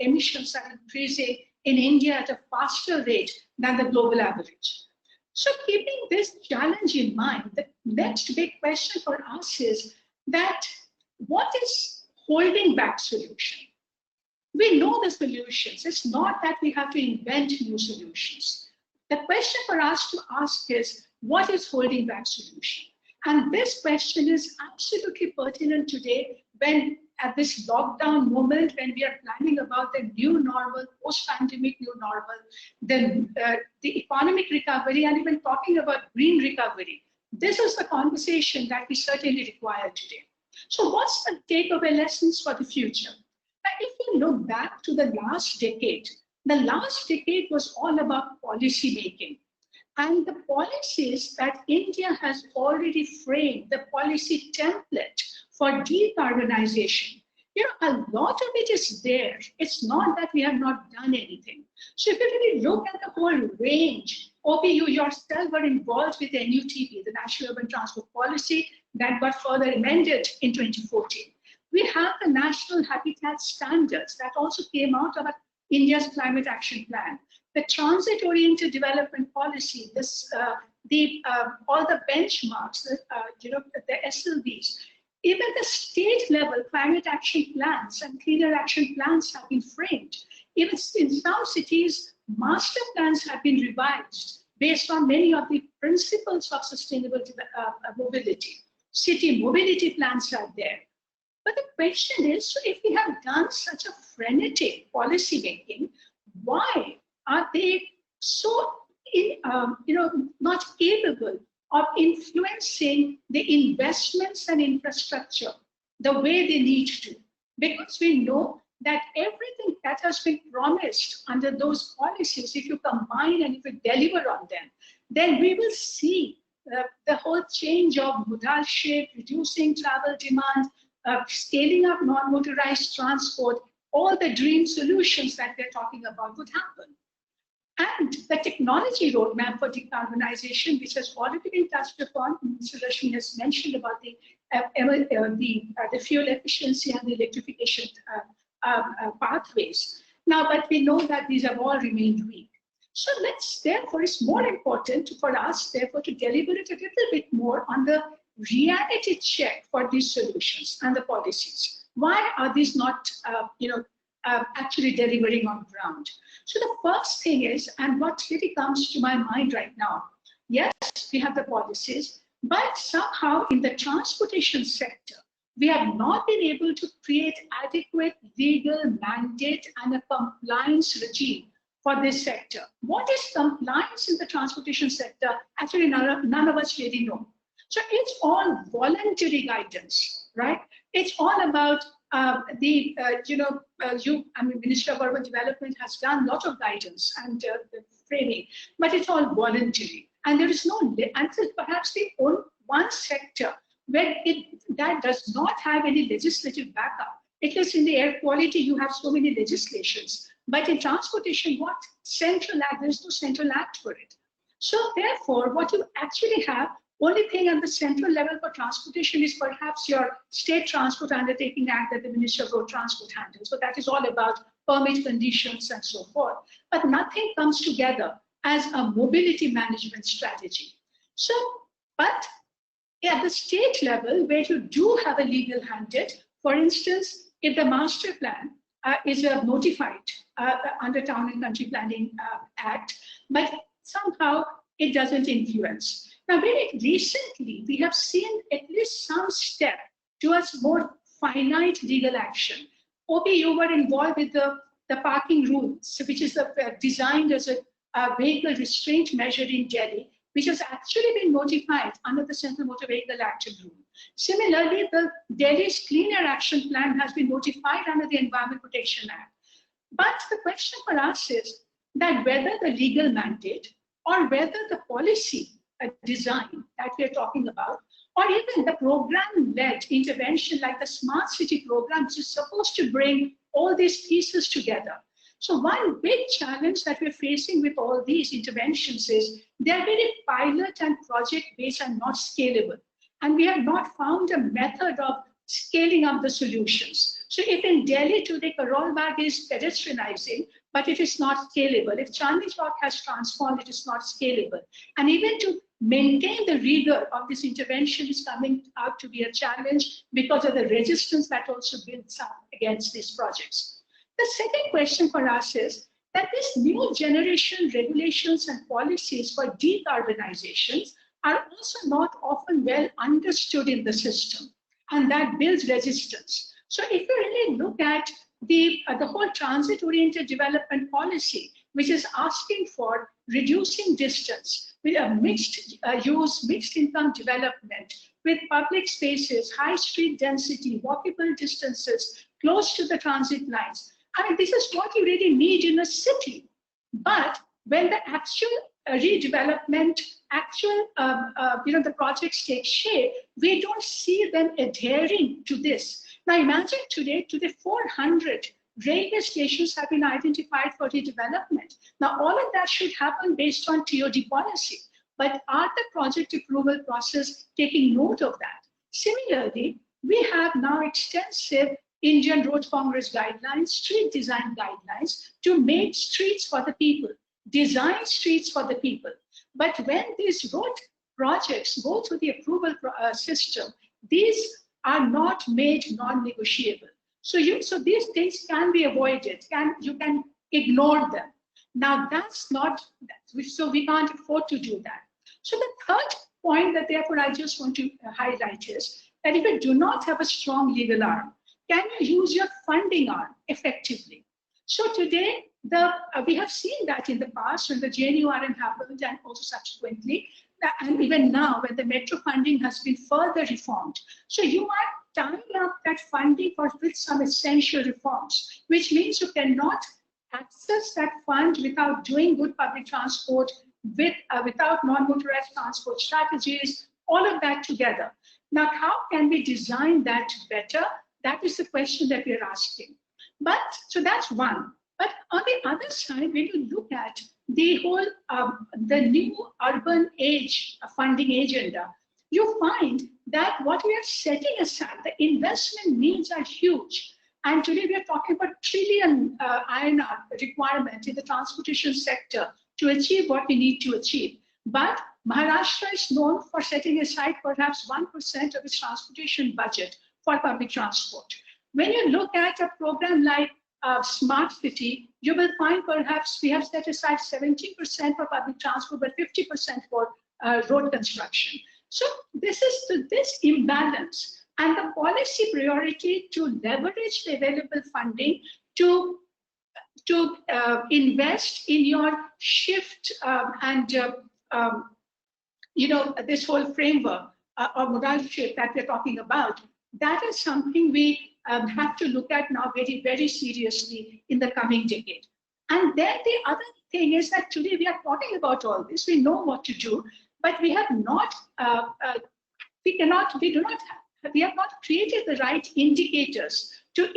emissions are increasing in India at a faster rate than the global average. So keeping this challenge in mind, the next big question for us is that what is holding back solution? We know the solutions. It's not that we have to invent new solutions. The question for us to ask is, what is holding back solution? And this question is absolutely pertinent today when at this lockdown moment, when we are planning about the new normal, post-pandemic new normal, the economic recovery, and even talking about green recovery. This is the conversation that we certainly require today. So what's the takeaway lessons for the future? Now, if we look back to the last decade was all about policy making. And the policies that India has already framed, the policy template for decarbonization, a lot of it is there. It's not that we have not done anything. So if you really look at the whole range, OP, you yourself were involved with the NUTP, the National Urban Transport Policy, that got further amended in 2014. We have the National Habitat Standards that also came out of India's Climate Action Plan. The transit-oriented development policy, all the benchmarks, the SLBs, even the state level climate action plans and cleaner action plans have been framed. Even in some cities, master plans have been revised based on many of the principles of sustainable mobility. City mobility plans are there. But the question is, so if we have done such a frenetic policy making, why are they so not capable of influencing the investments and infrastructure the way they need to? Because we know that everything that has been promised under those policies, if you combine and if you deliver on them, then we will see the whole change of modal shift, reducing travel demand, scaling up non-motorized transport, all the dream solutions that we're talking about would happen. And the technology roadmap for decarbonization, which has already been touched upon, Mr. Rashmi has mentioned about the fuel efficiency and the electrification pathways. Now, but we know that these have all remained weak. So therefore, it's more important for us, therefore, to deliberate a little bit more on the reality check for these solutions and the policies. Why are these not, actually delivering on ground? So the first thing is, and what really comes to my mind right now, yes, we have the policies, but somehow in the transportation sector, we have not been able to create adequate legal mandate and a compliance regime for this sector. What is compliance in the transportation sector? Actually, none of us really know. So it's all voluntary guidance, right? It's all about Minister of Urban Development has done a lot of guidance and framing, but it's all voluntary. And there is no, until perhaps the one sector where that does not have any legislative backup. Because in the air quality, you have so many legislations. But in transportation, what central act? There's no central act for it. So therefore, what you actually have, only thing at the central level for transportation is perhaps your State Transport Undertaking Act that the Minister of Road Transport handles. So that is all about permit conditions and so forth. But nothing comes together as a mobility management strategy. So, but at the state level, where you do have a legal mandate, for instance, if the master plan is notified under Town and Country Planning Act, but somehow it doesn't influence. Now, very recently, we have seen at least some step towards more finite legal action. OP, you were involved with the parking rules, which is designed as a vehicle restraint measure in Delhi, which has actually been notified under the Central Motor Vehicle Act rule. Similarly, the Delhi's Clean Air Action Plan has been notified under the Environment Protection Act. But the question for us is that whether the legal mandate or whether the policy design that we are talking about, or even the program-led intervention like the Smart City program, which is supposed to bring all these pieces together. So one big challenge that we're facing with all these interventions is they're very pilot and project-based and not scalable. And we have not found a method of scaling up the solutions. So if in Delhi today, Karol Bagh is pedestrianizing, but it is not scalable. If Chandni Chowk has transformed, it is not scalable. And even to maintain the rigor of this intervention is coming out to be a challenge because of the resistance that also builds up against these projects. The second question for us is that these new generation regulations and policies for decarbonizations are also not often well understood in the system, and that builds resistance. So if you really look at the whole transit-oriented development policy, which is asking for reducing distance with a mixed use, mixed income development with public spaces, high street density, walkable distances, close to the transit lines. I mean, this is what you really need in a city. But when the actual redevelopment, the projects take shape, we don't see them adhering to this. Now imagine today 400 railway stations have been identified for redevelopment. Now all of that should happen based on TOD policy, but are the project approval process taking note of that? Similarly, we have now extensive Indian Road Congress guidelines, street design guidelines to make streets for the people, design streets for the people. But when these road projects go through the approval system, these are not made non-negotiable. So these things can be avoided. You can ignore them. Now that's not, so we can't afford to do that. So the third point that therefore I just want to highlight is that if you do not have a strong legal arm, can you use your funding arm effectively? So today, we have seen that in the past when the JNURM happened and also subsequently, and even now when the metro funding has been further reformed. So you are tying up that funding with some essential reforms, which means you cannot access that fund without doing good public transport, without non-motorized transport strategies, all of that together. Now, how can we design that better? That is the question that we're asking. But, so that's one. But on the other side, when you look at the whole, the new urban age funding agenda, you find that what we are setting aside, the investment needs are huge. And today we are talking about trillion INR requirement in the transportation sector to achieve what we need to achieve. But Maharashtra is known for setting aside perhaps 1% of its transportation budget for public transport. When you look at a program like Smart City, you will find perhaps we have set aside 17% for public transport, but 50% for road construction. So this is this imbalance and the policy priority to leverage the available funding to invest in your shift this whole framework or modal shift that we're talking about. That is something we have to look at now very, very seriously in the coming decade. And then the other thing is that today we are talking about all this. We know what to do, but we have not, we have not created the right indicators to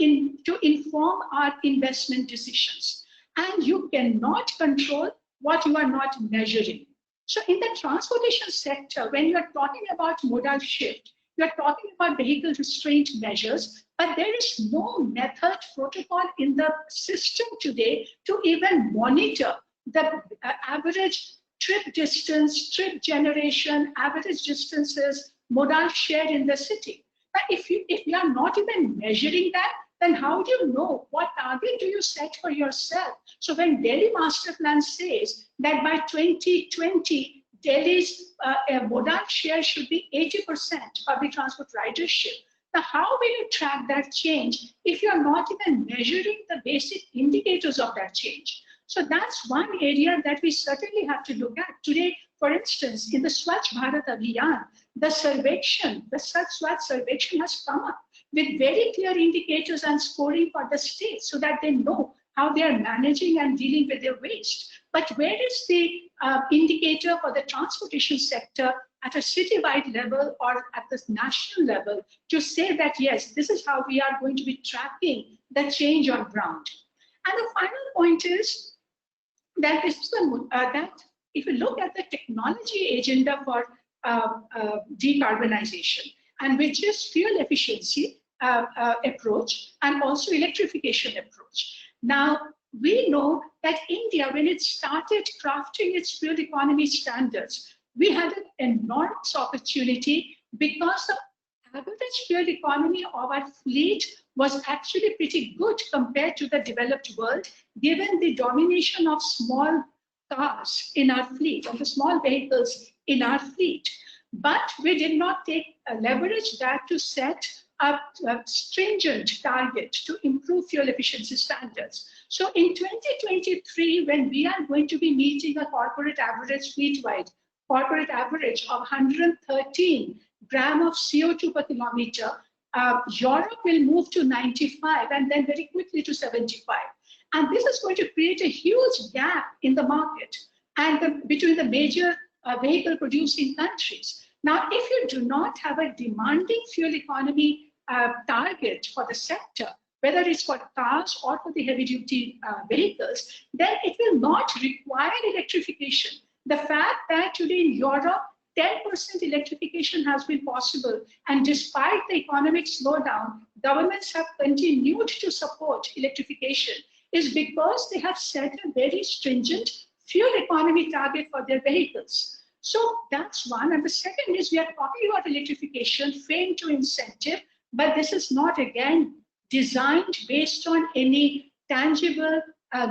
inform our investment decisions. And you cannot control what you are not measuring. So in the transportation sector, when you are talking about modal shift, you are talking about vehicle restraint measures, but there is no method protocol in the system today to even monitor the average trip distance, trip generation, average distances, modal share in the city. Now, if we are not even measuring that, then how do you know what target do you set for yourself? So when Delhi Master Plan says that by 2020, Delhi's modal share should be 80% public transport ridership, now how will you track that change if you're not even measuring the basic indicators of that change? So that's one area that we certainly have to look at. Today, for instance, in the Swachh Bharat Abhiyan, the Sarvekshan, the Swachh Sarvekshan has come up with very clear indicators and scoring for the states so that they know how they are managing and dealing with their waste. But where is the indicator for the transportation sector at a citywide level or at the national level to say that, yes, this is how we are going to be tracking the change on ground? And the final point is that that if you look at the technology agenda for decarbonization, and which is fuel efficiency approach and also electrification approach. Now, we know that India, when it started crafting its fuel economy standards, we had an enormous opportunity because the average fuel economy of our fleet was actually pretty good compared to the developed world, given the domination of small cars in our fleet, of the small vehicles in our fleet. But we did not leverage that to set a stringent target to improve fuel efficiency standards. So in 2023, when we are going to be meeting a corporate average fleet-wide, corporate average of 113 gram of CO2 per kilometer, Europe will move to 95 and then very quickly to 75. And this is going to create a huge gap in the market and between the major vehicle producing countries. Now, if you do not have a demanding fuel economy target for the sector, whether it's for cars or for the heavy duty vehicles, then it will not require electrification. The fact that today in Europe, 10% electrification has been possible, and despite the economic slowdown, governments have continued to support electrification, is because they have set a very stringent fuel economy target for their vehicles. So that's one. And the second is we are talking about electrification, frame to incentive, but this is not, again, designed based on any tangible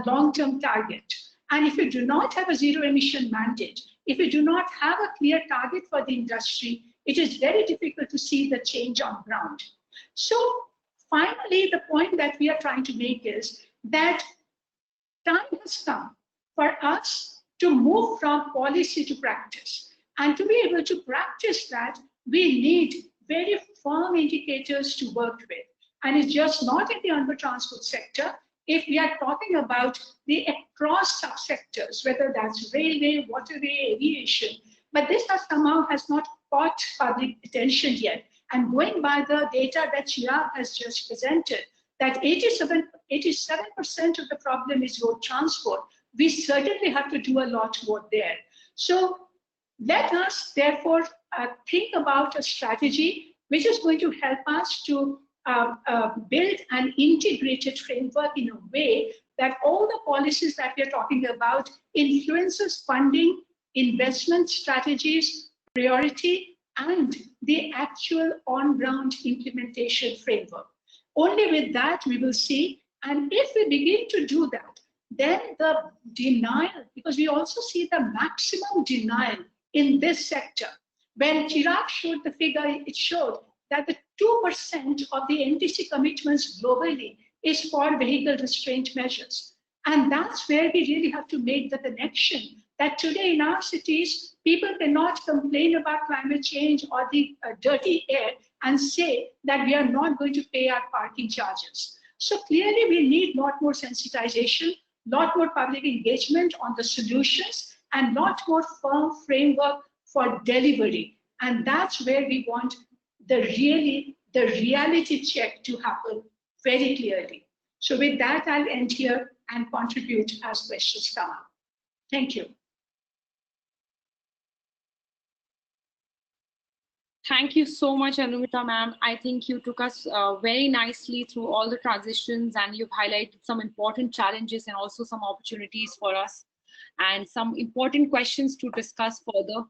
long-term target. And if you do not have a zero emission mandate, if you do not have a clear target for the industry, it is very difficult to see the change on ground. So finally, the point that we are trying to make is that time has come for us to move from policy to practice. And to be able to practice that, we need very firm indicators to work with. And it's just not in the urban transport sector. If we are talking about the across subsectors, whether that's railway, waterway, aviation, but this has not caught public attention yet. And going by the data that Chirag has just presented, that 87% of the problem is road transport, we certainly have to do a lot more there. So let us therefore think about a strategy which is going to help us to build an integrated framework in a way that all the policies that we are talking about influences funding, investment strategies, priority, and the actual on-ground implementation framework. Only with that we will see, and if we begin to do that, then the denial, because we also see the maximum denial in this sector. When Chirag showed the figure, it showed that the 2% of the NTC commitments globally is for vehicle restraint measures. And that's where we really have to make the connection that today in our cities, people cannot complain about climate change or the dirty air and say that we are not going to pay our parking charges. So clearly we need a lot more sensitization, a lot more public engagement on the solutions, and a lot more firm framework for delivery. And that's where we want the reality check to happen very clearly. So with that, I'll end here and contribute as questions come up. Thank you. Thank you so much, Anumita ma'am. I think you took us very nicely through all the transitions, and you've highlighted some important challenges and also some opportunities for us and some important questions to discuss further.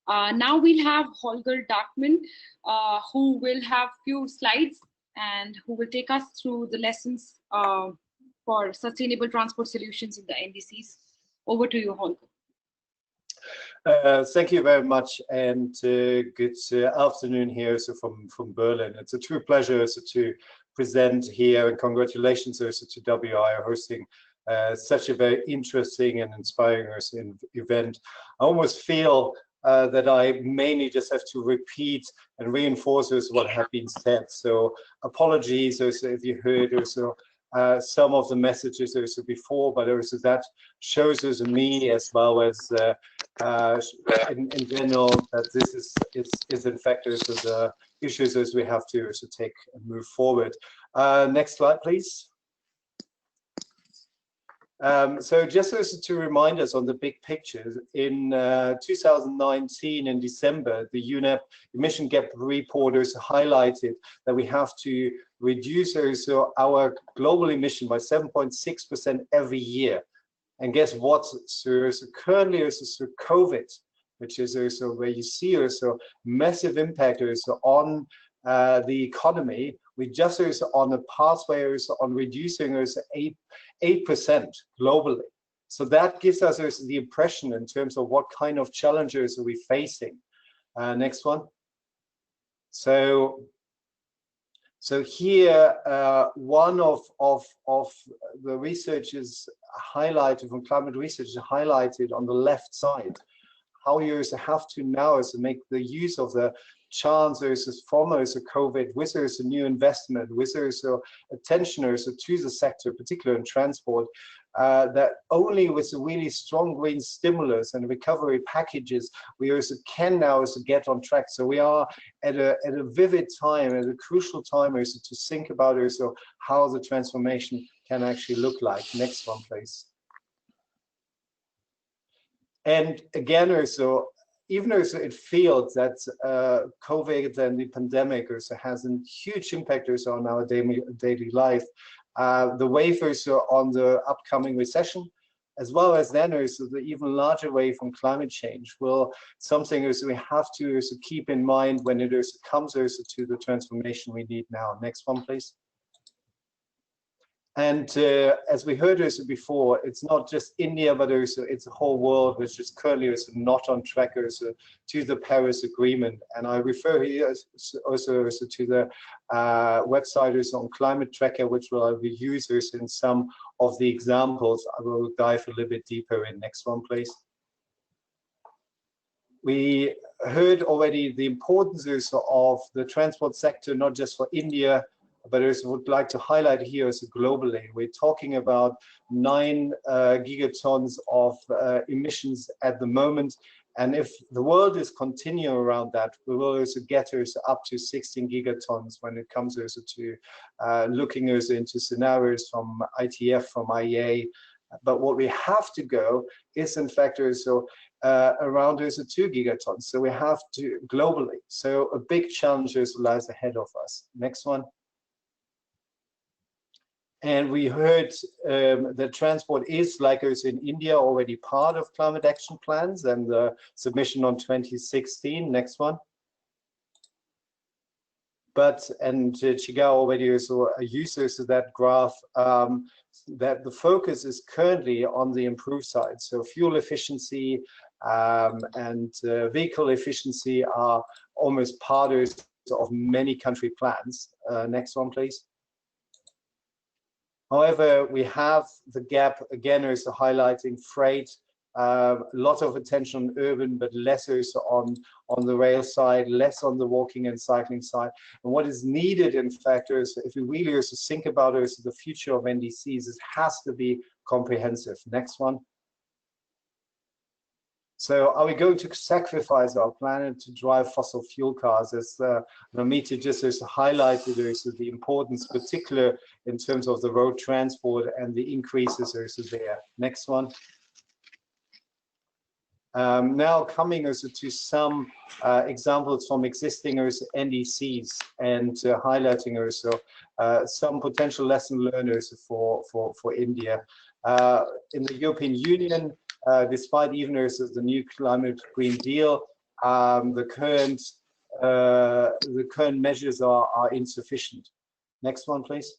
Now we'll have Holger Darkman, who will have few slides and who will take us through the lessons for sustainable transport solutions in the NDCs. Over to you, Holger. Thank you very much, and good afternoon here from Berlin. It's a true pleasure to present here, and congratulations also to WI hosting such a very interesting and inspiring event. I almost feel that I mainly just have to repeat and reinforce what have been said. So apologies also if you heard also some of the messages also before, but also that shows us me as well as in general that this is in fact also the issues as we have to also take and move forward. Next slide, please. So just also to remind us on the big picture, in 2019 in December, the UNEP emission gap reporters highlighted that we have to reduce also our global emission by 7.6% every year. And guess what? So currently also through COVID, which is also where you see also massive impact also on the economy, we just also on a pathway also on reducing also 8% globally. So that gives us also the impression in terms of what kind of challenges are we facing. Next one. So here, one of the researchers highlighted from climate research highlighted on the left side how you also have to now also make the use of the chances from also COVID, with also new investment, with also attention also to the sector, particularly in transport, that only with a really strong green stimulus and recovery packages, we also can now also get on track. So we are at a vivid time, at a crucial time also to think about also how the transformation can actually look like. Next one, please. And again, also, even also it feels that COVID and the pandemic also has a huge impact also on our daily life. The wave also on the upcoming recession, as well as then also the even larger wave on climate change, will something also we have to also keep in mind when it also comes also to the transformation we need now. Next one, please. And as we heard also before, it's not just India, but also it's the whole world which is currently also not on track also to the Paris Agreement. And I refer here also to the website also on Climate Tracker, which will be used also in some of the examples. I will dive a little bit deeper in. Next one, please. We heard already the importance also of the transport sector, not just for India, but I also would like to highlight here also globally. We're talking about 9 gigatons of emissions at the moment. And if the world is continuing around that, we will also get us up to 16 gigatons when it comes also to looking also into scenarios from ITF, from IEA. But what we have to go is in fact also around also 2 gigatons. So we have to globally. So a big challenge also lies ahead of us. Next one. And we heard that transport is, like us in India, already part of climate action plans and the submission on 2016. Next one. But, and Chiga already also uses that graph, that the focus is currently on the improved side. So fuel efficiency and vehicle efficiency are almost part of many country plans. Next one, please. However, we have the gap again also highlighting freight, a lot of attention on urban, but less also on the rail side, less on the walking and cycling side. And what is needed, in fact, is if we really also think about also the future of NDCs, it has to be comprehensive. Next one. So are we going to sacrifice our planet to drive fossil fuel cars? As Namita just also highlighted also the importance, particularly in terms of the road transport and the increases also there. Next one. Now coming also to some examples from existing also NDCs and highlighting also some potential lesson learners for India. In the European Union, despite even also the new climate Green Deal, the current measures are insufficient. Next one, please.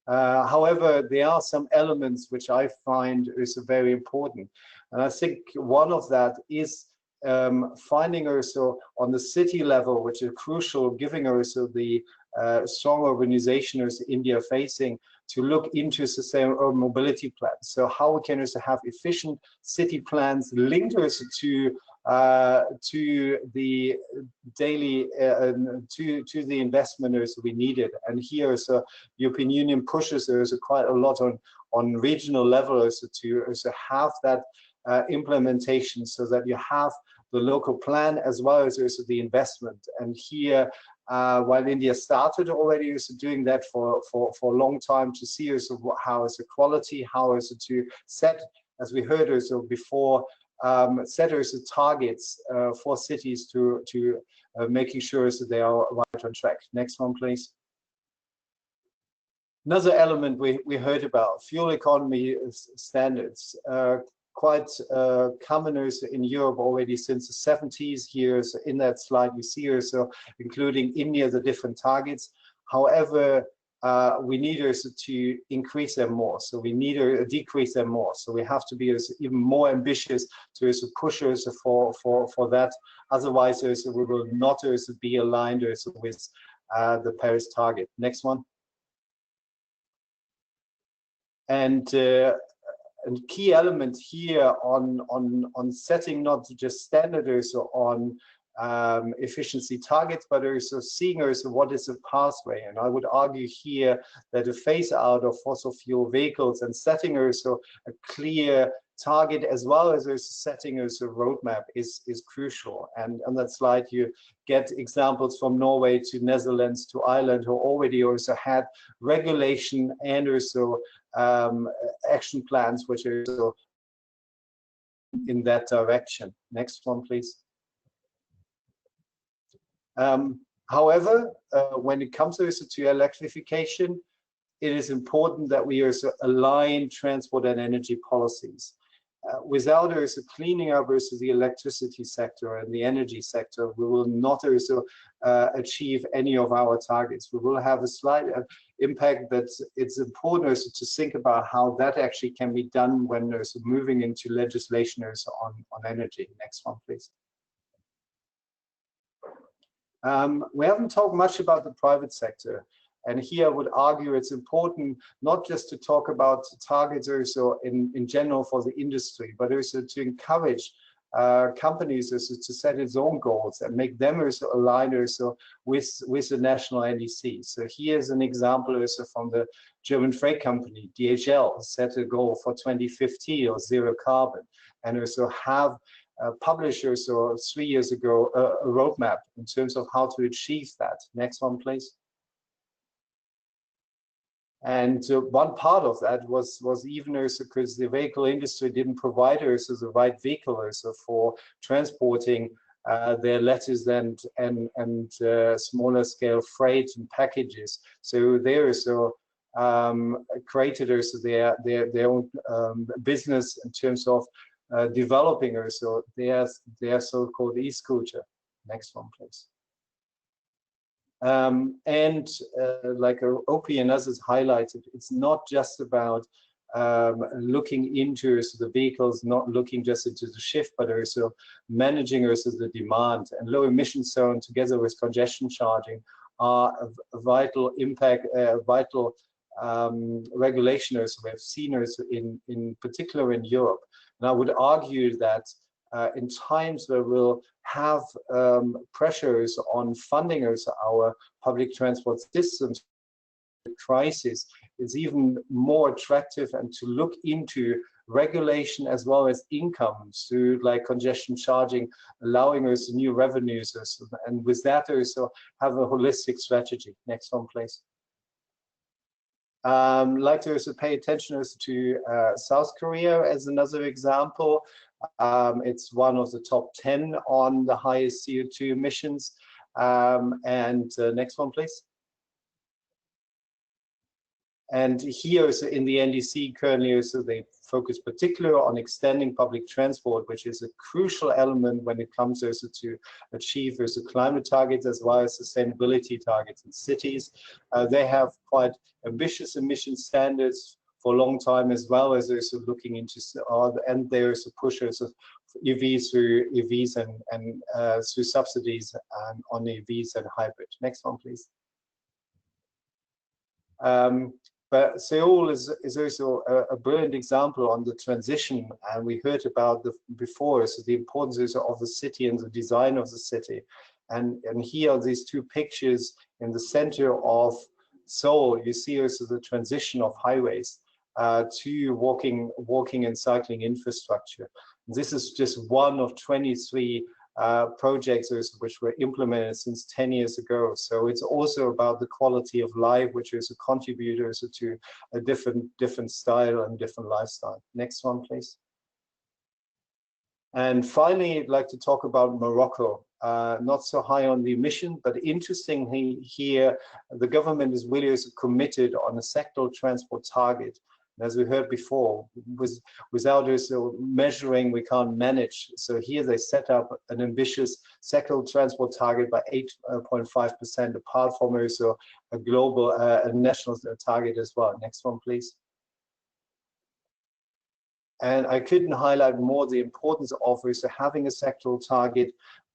However, there are some elements which I find is very important. And I think one of that is finding also on the city level, which is crucial, giving also the strong organization as India facing, to look into sustainable mobility plans. So how we can also have efficient city plans linked also to the daily to the investments we needed. And here, so European Union pushes also quite a lot on regional level also to also have that implementation, so that you have the local plan as well as also the investment. And here, while India started already also doing that for a long time, to see also how is the quality, how is it to set, as we heard also before, set also targets for cities to making sure that they are right on track. Next one, please. Another element we heard about, fuel economy standards. Quite common also in Europe already since the 70s. Here, so in that slide we see also including India the different targets. However, we need also to increase them more. So we need to decrease them more. So we have to be even more ambitious to also push also for that. Otherwise, also we will not also be aligned also with the Paris target. Next one. And key element here on setting not just standards on efficiency targets, but also seeing also what is the pathway. And I would argue here that a phase out of fossil fuel vehicles and setting also a clear target as well as setting as a roadmap is crucial. And on that slide you get examples from Norway to Netherlands to Ireland, who already also had regulation and also action plans which are also in that direction. Next one, please. However, when it comes also to electrification, it is important that we also align transport and energy policies. Without also cleaning up also the electricity sector and the energy sector, we will not also achieve any of our targets. We will have a slight impact, but it's important also to think about how that actually can be done when there's moving into legislation also on energy. Next one, please. We haven't talked much about the private sector. And here I would argue it's important not just to talk about targets also in general for the industry, but also to encourage companies also to set its own goals and make them also align also with the national NDC. So here's an example also from the German freight company, DHL, set a goal for 2050 or zero carbon, and also have publishers or 3 years ago a roadmap in terms of how to achieve that. Next one, please. And one part of that was even also because the vehicle industry didn't provide us the right vehicle also for transporting their letters and smaller scale freight and packages. So they also created also their own business in terms of developing also their so-called e-scooter. Next one, please. Like OP and others highlighted, it's not just about looking into the vehicles, not looking just into the shift, but also managing also the demand. And low emission zone together with congestion charging are a vital impact, vital regulation also we have seen also in particular in Europe. And I would argue that in times where we'll have pressures on funding also our public transport systems, the crisis is even more attractive, and to look into regulation as well as income through like congestion charging, allowing us new revenues, and with that also have a holistic strategy. Next one, please. Like to also pay attention also to South Korea as another example. It's one of the top 10 on the highest CO2 emissions. Next one, please. And here, so in the NDC currently, so they focus particularly on extending public transport, which is a crucial element when it comes also to achieve also climate targets as well as sustainability targets in cities. They have quite ambitious emission standards for a long time, as well as also looking into, and there's a push also EVs through EVs and through subsidies on EVs and hybrid. Next one, please. But Seoul is also a brilliant example on the transition, and we heard about before, so the importance of the city and the design of the city. And here are these two pictures in the center of Seoul. You see also the transition of highways to walking and cycling infrastructure. This is just one of 23 projects which were implemented since 10 years ago. So it's also about the quality of life, which is a contributor to a different style and different lifestyle. Next one, please. And finally, I'd like to talk about Morocco. Not so high on the emission, but interestingly here, the government is really also committed on a sectoral transport target. As we heard before, without also measuring, we can't manage. So here they set up an ambitious sectoral transport target by 8.5%, apart from also a global, a national target as well. Next one, please. And I couldn't highlight more the importance of also having a sectoral target,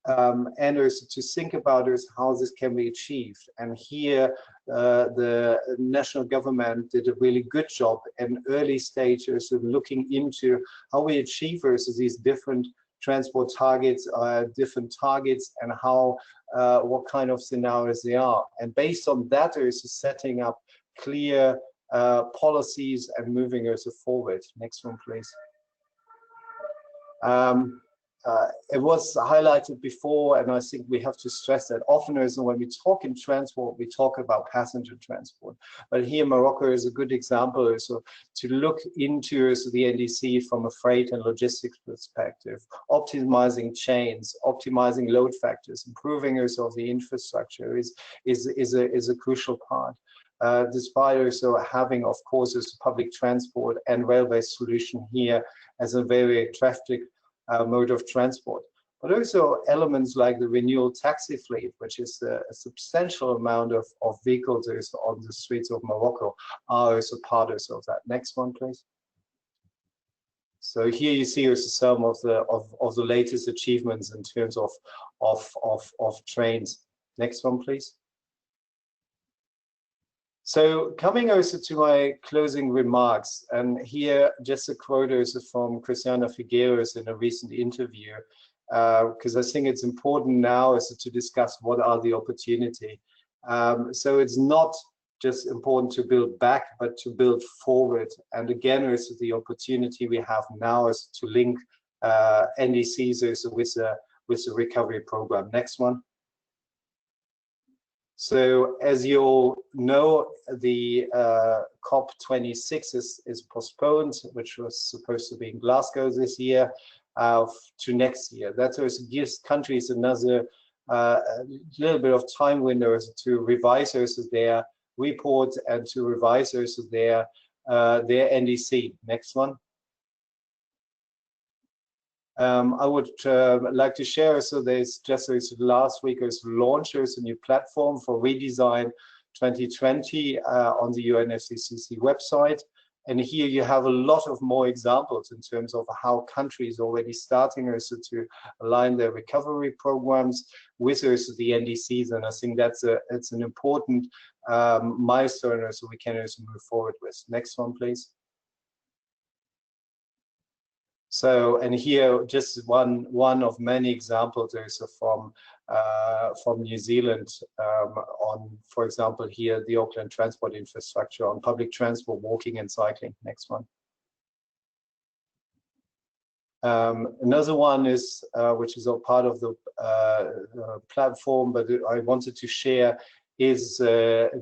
and also to think about how this can be achieved. And here the national government did a really good job in early stages of looking into how we achieve versus these different transport targets, and how what kind of scenarios they are. And based on that, is setting up clear policies and moving us forward. Next one, please. It was highlighted before, and I think we have to stress that often when we talk in transport, we talk about passenger transport. But here Morocco is a good example so to look into the NDC from a freight and logistics perspective, optimizing chains, optimizing load factors, improving also the infrastructure is a crucial part. Despite also having, of course, this public transport and railway solution here as a very attractive mode of transport, but also elements like the renewal taxi fleet, which is a substantial amount of vehicles on the streets of Morocco, are also part of that. Next one, please. So here you see also some of the latest achievements in terms of trains. Next one, please. So coming also to my closing remarks, and here just a quote also from Christiana Figueres in a recent interview, because I think it's important now also to discuss what are the opportunity. So it's not just important to build back, but to build forward. And again, also the opportunity we have now is to link NDCs also with the recovery program. Next one. So as you all know, the COP26 is postponed, which was supposed to be in Glasgow this year, to next year. That also gives countries another little bit of time windows to revise also their report and to revise also their NDC. Next one. I would like to share, so there's just last week was launched a new platform for Redesign 2020 on the UNFCCC website. And here you have a lot of more examples in terms of how countries already starting also to align their recovery programs with also the NDCs. And I think it's an important milestone so we can also move forward with. Next one, please. So, and here just one of many examples also from New Zealand on, for example, here the Auckland transport infrastructure on public transport, walking and cycling. Next one. Another one is which is a part of the platform, but I wanted to share is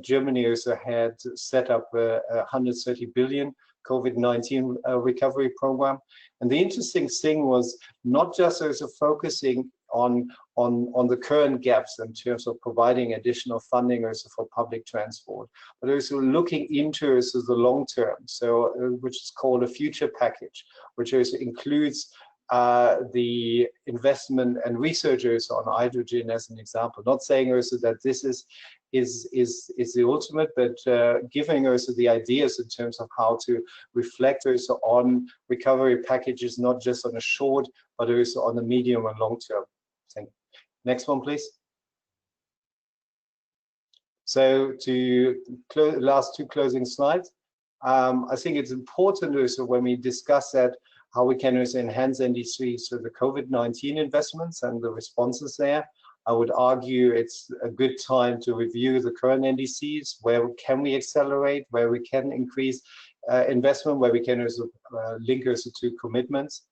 Germany also had set up a 130 billion COVID-19 recovery program. And the interesting thing was not just also focusing on on the current gaps in terms of providing additional funding also for public transport, but also looking into also the long term, so which is called a future package, which also includes the investment and researchers on hydrogen as an example. Not saying also that this is the ultimate, but giving also the ideas in terms of how to reflect also on recovery packages, not just on a short, but also on the medium and long term. Thank you. Next one, please. So to last two closing slides, I think it's important also when we discuss that, how we can also enhance NDCs through the COVID-19 investments and the responses there. I would argue it's a good time to review the current NDCs, where can we accelerate, where we can increase investment, where we can also link also to commitments.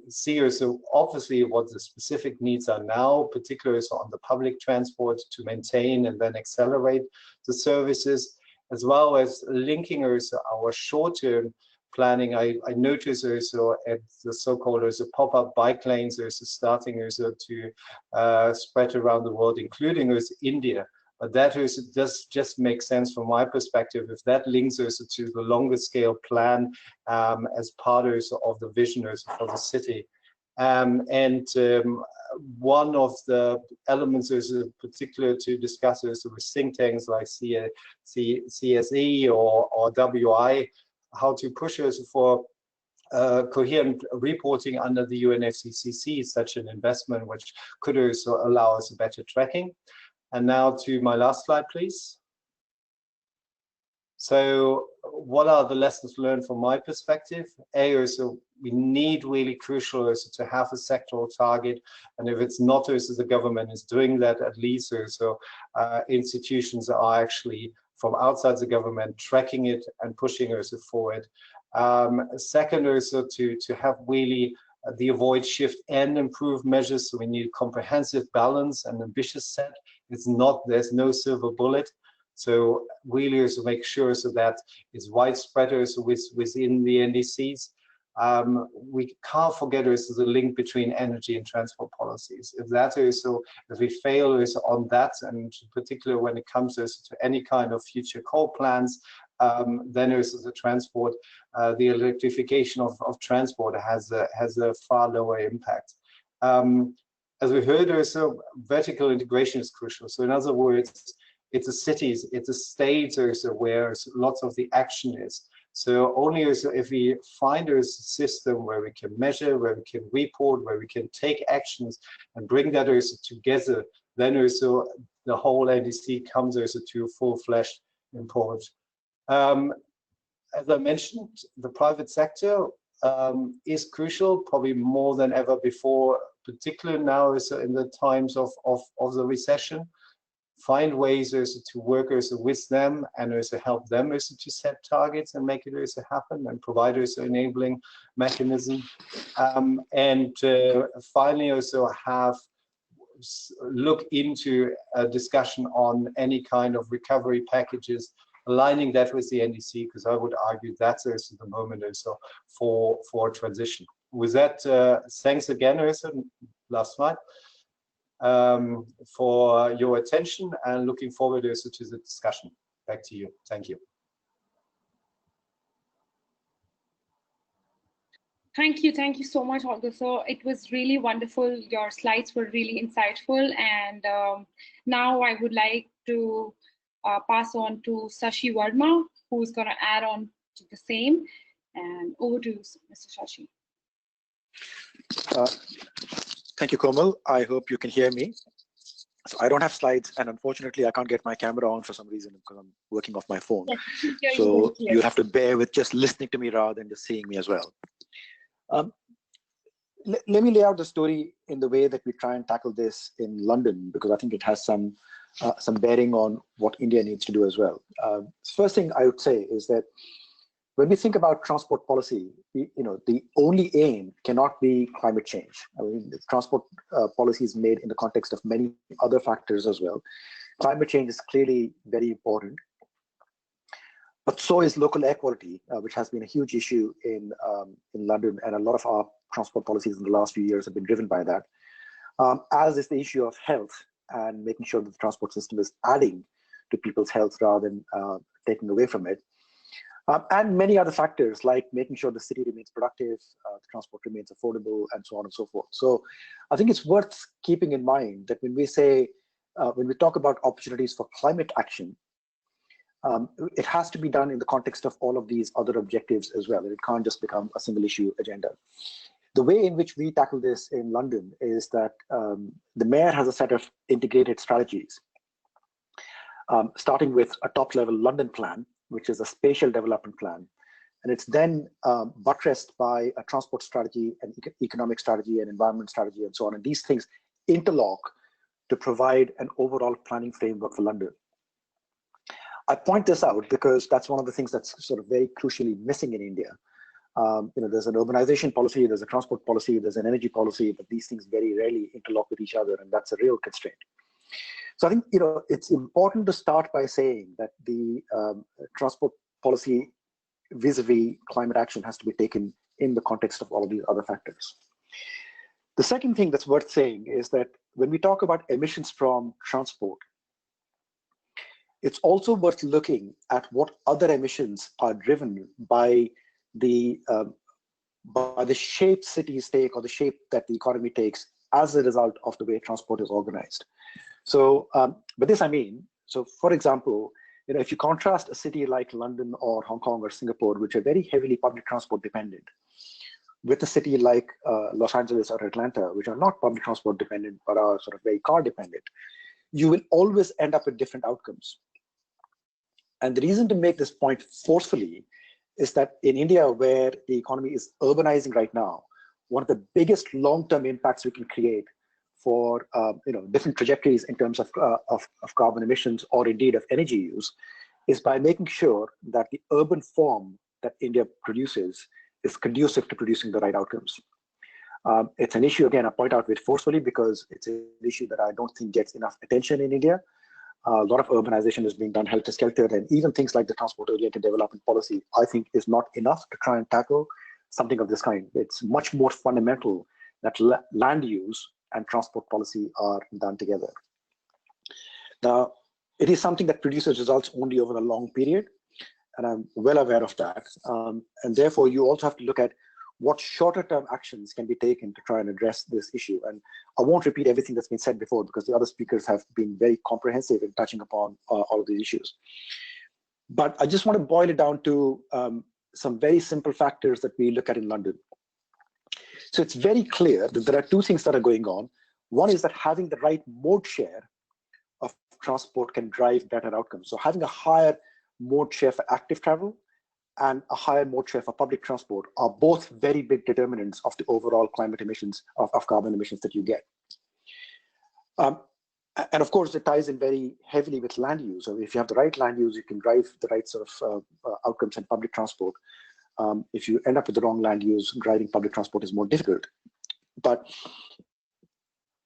See also obviously what the specific needs are now, particularly on the public transport to maintain and then accelerate the services, as well as linking also our short-term planning. I noticed also at the so-called pop-up bike lanes also starting also to spread around the world, including also India. But that also does just make sense from my perspective if that links also to the longer scale plan as part also of the vision also for the city. One of the elements is particular to discuss also with think tanks like CSE or WI, how to push us for coherent reporting under the UNFCCC, such an investment which could also allow us a better tracking. And now to my last slide, please. So what are the lessons learned from my perspective? So we need really crucial also to have a sectoral target, and if it's not also the government is doing that, at least also institutions are actually from outside the government tracking it and pushing also forward. Second, also to have really the avoid, shift and improve measures. So we need comprehensive balance and ambitious set. It's not, there's no silver bullet. So really also make sure so that it's widespread also within the NDCs. We can't forget also the link between energy and transport policies. If that is so, if we fail is on that, and particularly when it comes to any kind of future coal plants, then also the transport, the electrification of transport has a far lower impact. As we heard also, vertical integration is crucial. So in other words, it's the cities, it's the states also where lots of the action is. So only if we find a system where we can measure, where we can report, where we can take actions and bring that also together, then also the whole NDC comes also to full-fledged import. As I mentioned, the private sector is crucial, probably more than ever before, particularly now also in the times of the recession. Find ways also to work also with them and also help them also to set targets and make it also happen, and provide also enabling mechanism. Finally also have look into a discussion on any kind of recovery packages, aligning that with the NDC, because I would argue that's also the moment also for transition. With that, thanks again, also, last slide, for your attention, and looking forward also to the discussion. Back to you. Thank you. Thank you so much, Holger. So it was really wonderful. Your slides were really insightful, and now I would like to pass on to Shashi Verma, who's going to add on to the same. And over to Mr. Shashi. Thank you, Komal. I hope you can hear me. So I don't have slides, and unfortunately, I can't get my camera on for some reason because I'm working off my phone. Yes, so you have to bear with just listening to me rather than just seeing me as well. Let me lay out the story in the way that we try and tackle this in London, because I think it has some bearing on what India needs to do as well. First thing I would say is that when we think about transport policy, the only aim cannot be climate change. I mean, the transport policy is made in the context of many other factors as well. Climate change is clearly very important, but so is local air quality, which has been a huge issue in London, and a lot of our transport policies in the last few years have been driven by that. as is the issue of health and making sure that the transport system is adding to people's health rather than taking away from it. And many other factors like making sure the city remains productive, the transport remains affordable, and so on and so forth. So I think it's worth keeping in mind that when we say, when we talk about opportunities for climate action, it has to be done in the context of all of these other objectives as well. It can't just become a single issue agenda. The way in which we tackle this in London is that the mayor has a set of integrated strategies, starting with a top-level London plan, which is a spatial development plan. And it's then buttressed by a transport strategy, an economic strategy, an environment strategy, and so on. And these things interlock to provide an overall planning framework for London. I point this out because that's one of the things that's sort of very crucially missing in India. There's an urbanization policy, there's a transport policy, there's an energy policy, but these things very rarely interlock with each other, and that's a real constraint. So I think it's important to start by saying that the transport policy vis-a-vis climate action has to be taken in the context of all of these other factors. The second thing that's worth saying is that when we talk about emissions from transport, it's also worth looking at what other emissions are driven by the shape cities take or the shape that the economy takes as a result of the way transport is organized. So, by this I mean, so for example, if you contrast a city like London or Hong Kong or Singapore, which are very heavily public transport dependent, with a city like Los Angeles or Atlanta, which are not public transport dependent, but are sort of very car dependent, you will always end up with different outcomes. And the reason to make this point forcefully is that in India, where the economy is urbanizing right now, one of the biggest long-term impacts we can create for different trajectories in terms of carbon emissions or indeed of energy use is by making sure that the urban form that India produces is conducive to producing the right outcomes. It's an issue, again, I point out very forcefully because it's an issue that I don't think gets enough attention in India. A lot of urbanization is being done helter-skelter, and even things like the transport-oriented development policy, I think, is not enough to try and tackle something of this kind. It's much more fundamental that land use and transport policy are done together. Now, it is something that produces results only over a long period, and I'm well aware of that. And therefore, you also have to look at what shorter-term actions can be taken to try and address this issue. And I won't repeat everything that's been said before because the other speakers have been very comprehensive in touching upon all of these issues. But I just want to boil it down to some very simple factors that we look at in London. So it's very clear that there are two things that are going on. One is that having the right mode share of transport can drive better outcomes. So having a higher mode share for active travel and a higher mode share for public transport are both very big determinants of the overall climate emissions, of carbon emissions that you get. And of course, it ties in very heavily with land use. So if you have the right land use, you can drive the right sort of outcomes in public transport. If you end up with the wrong land use, driving public transport is more difficult. But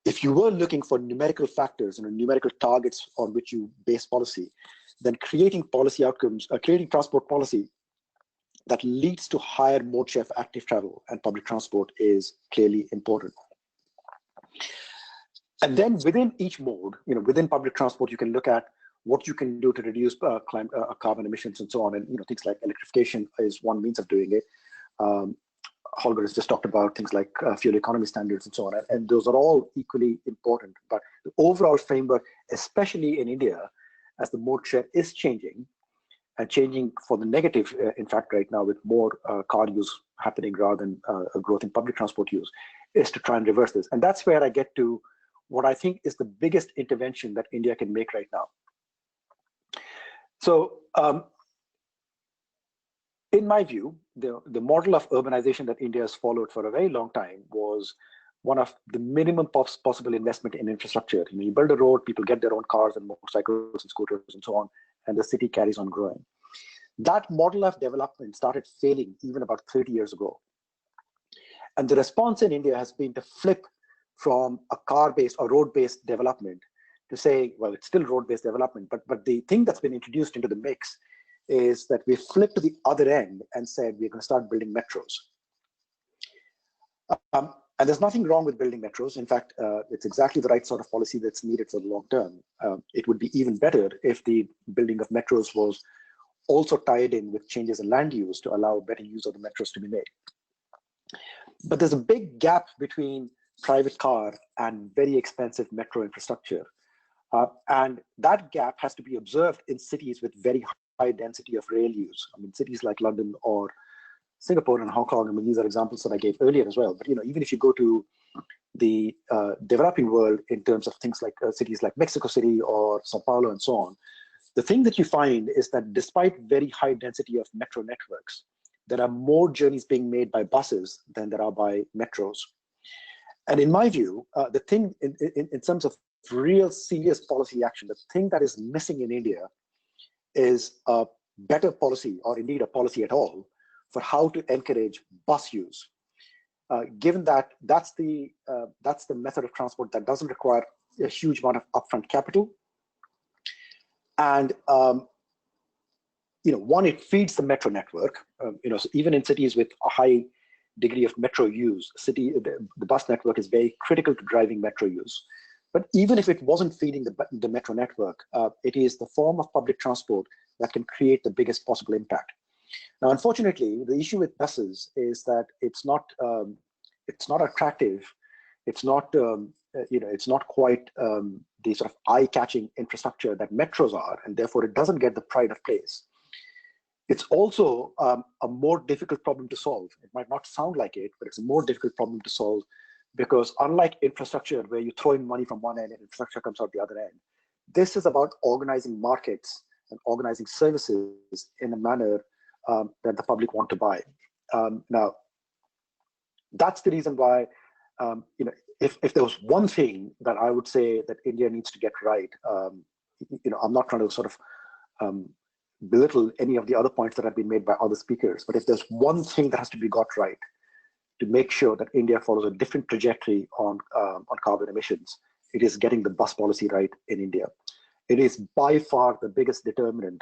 if you were looking for numerical factors and numerical targets on which you base policy, then creating policy outcomes, creating transport policy that leads to higher mode share for active travel and public transport is clearly important. And then within each mode, within public transport, you can look at what you can do to reduce carbon emissions and so on. And things like electrification is one means of doing it. Holger has just talked about things like fuel economy standards and so on. And those are all equally important. But the overall framework, especially in India, as the mode share is changing, and changing for the negative, in fact, right now with more car use happening rather than a growth in public transport use, is to try and reverse this. And that's where I get to what I think is the biggest intervention that India can make right now. So in my view, the model of urbanization that India has followed for a very long time was one of the minimum possible investment in infrastructure. You build a road, people get their own cars and motorcycles and scooters and so on, and the city carries on growing. That model of development started failing even about 30 years ago. And the response in India has been to flip from a car-based or road-based development to say, well, it's still road-based development, but the thing that's been introduced into the mix is that we flipped to the other end and said, we're going to start building metros. And there's nothing wrong with building metros. In fact, it's exactly the right sort of policy that's needed for the long term. It would be even better if the building of metros was also tied in with changes in land use to allow better use of the metros to be made. But there's a big gap between private car and very expensive metro infrastructure. And that gap has to be observed in cities with very high density of rail use. I mean, cities like London or Singapore and Hong Kong, I mean, these are examples that I gave earlier as well. But even if you go to the developing world in terms of things like cities like Mexico City or Sao Paulo and so on, the thing that you find is that despite very high density of metro networks, there are more journeys being made by buses than there are by metros. And in my view, the thing in terms of real serious policy action, the thing that is missing in India is a better policy, or indeed a policy at all, for how to encourage bus use. Given that that's the method of transport that doesn't require a huge amount of upfront capital, and one, it feeds the metro network. So even in cities with a high degree of metro use, the bus network is very critical to driving metro use. But even if it wasn't feeding the metro network, it is the form of public transport that can create the biggest possible impact. Now, unfortunately, the issue with buses is that it's not attractive. It's not it's not quite the sort of eye-catching infrastructure that metros are, and therefore it doesn't get the pride of place. It's also a more difficult problem to solve. It might not sound like it, but it's a more difficult problem to solve, because unlike infrastructure where you throw in money from one end and infrastructure comes out the other end, this is about organizing markets and organizing services in a manner that the public want to buy. Now, that's the reason why, if there was one thing that I would say that India needs to get right, I'm not trying to sort of belittle any of the other points that have been made by other speakers, but if there's one thing that has to be got right to make sure that India follows a different trajectory on carbon emissions, it is getting the bus policy right in India. It is by far the biggest determinant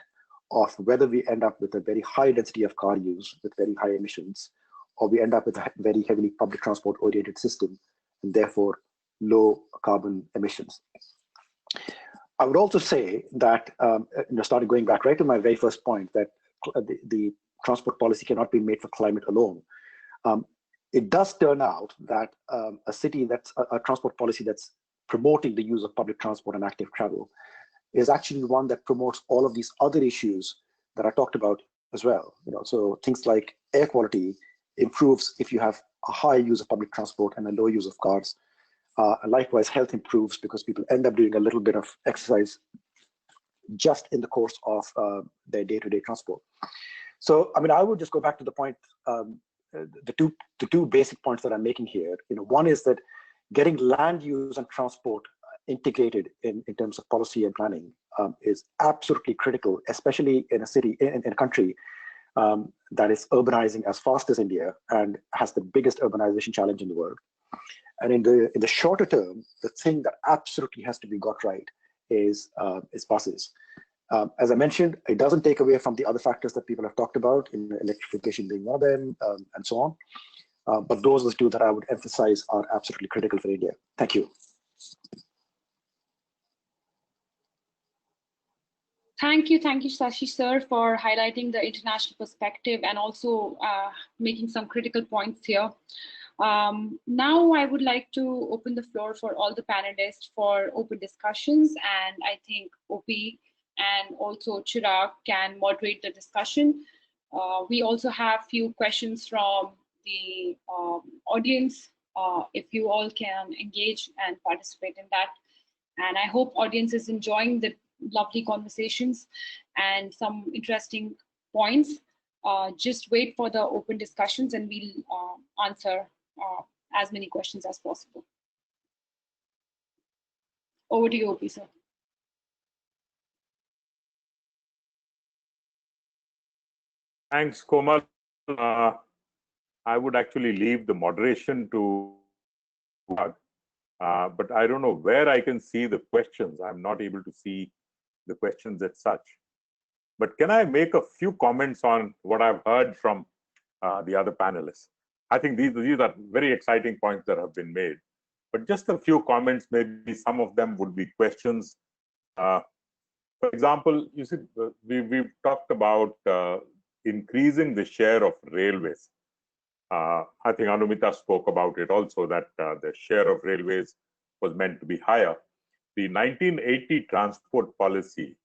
of whether we end up with a very high density of car use with very high emissions, or we end up with a very heavily public transport oriented system and therefore low carbon emissions. I would also say that, starting going back right to my very first point, that the transport policy cannot be made for climate alone. It does turn out that a city that's a transport policy that's promoting the use of public transport and active travel is actually one that promotes all of these other issues that I talked about as well. So things like air quality improves if you have a high use of public transport and a low use of cars. And likewise, health improves because people end up doing a little bit of exercise just in the course of their day-to-day transport. So, I mean, I would just go back to the point, the two basic points that I'm making here. One is that getting land use and transport integrated in terms of policy and planning is absolutely critical, especially in a city, in a country that is urbanizing as fast as India and has the biggest urbanization challenge in the world. And in the shorter term, the thing that absolutely has to be got right is buses. As I mentioned, it doesn't take away from the other factors that people have talked about, in electrification being one of them, and so on. But those are the two that I would emphasize are absolutely critical for India. Thank you. Thank you, Shashi sir, for highlighting the international perspective and also making some critical points here. Now I would like to open the floor for all the panelists for open discussions, and I think OP and also Chirag can moderate the discussion. We also have few questions from the audience, if you all can engage and participate in that. And I hope audience is enjoying the lovely conversations and some interesting points. Just wait for the open discussions and we'll answer as many questions as possible. Over to you, OP, sir. Thanks, Komal. I would actually leave the moderation to but I don't know where I can see the questions. I'm not able to see the questions as such. But can I make a few comments on what I've heard from the other panelists? I think these are very exciting points that have been made. But just a few comments, maybe some of them would be questions. For example, you see, we've talked about increasing the share of railways. I think Anumita spoke about it also, that the share of railways was meant to be higher. The 1980 transport policy,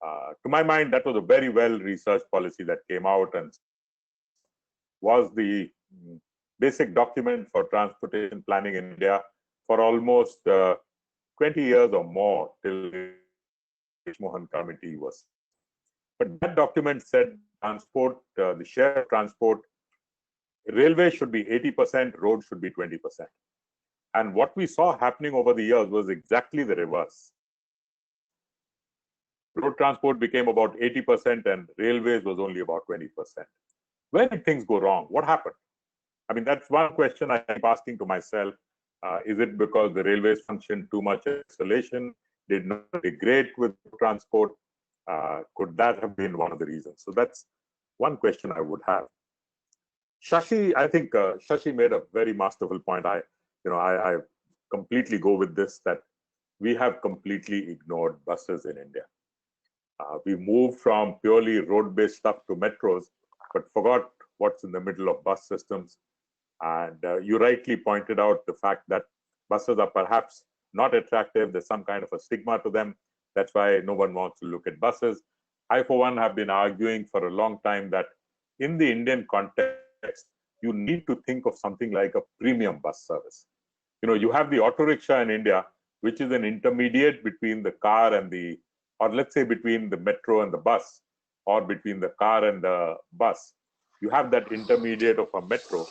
to my mind, that was a very well-researched policy that came out and was the basic document for transportation planning in India for almost 20 years or more, till the Mohan Committee was. But that document said transport, the share of transport, railway should be 80%, road should be 20%. And what we saw happening over the years was exactly the reverse. Road transport became about 80% and railways was only about 20%. Where did things go wrong? What happened? I mean, that's one question I keep asking to myself. Is it because the railways functioned too much in isolation, did not integrate with transport? Could that have been one of the reasons? So that's one question I would have. Shashi, I think Shashi made a very masterful point. I completely go with this, that we have completely ignored buses in India. We moved from purely road-based stuff to metros, but forgot what's in the middle of bus systems. And you rightly pointed out the fact that buses are perhaps not attractive. There's some kind of a stigma to them. That's why no one wants to look at buses. I, for one, have been arguing for a long time that in the Indian context, you need to think of something like a premium bus service. You know, you have the auto rickshaw in India, which is an intermediate between the car and the, or let's say between the metro and the bus, or between the car and the bus. You have that intermediate of a metro.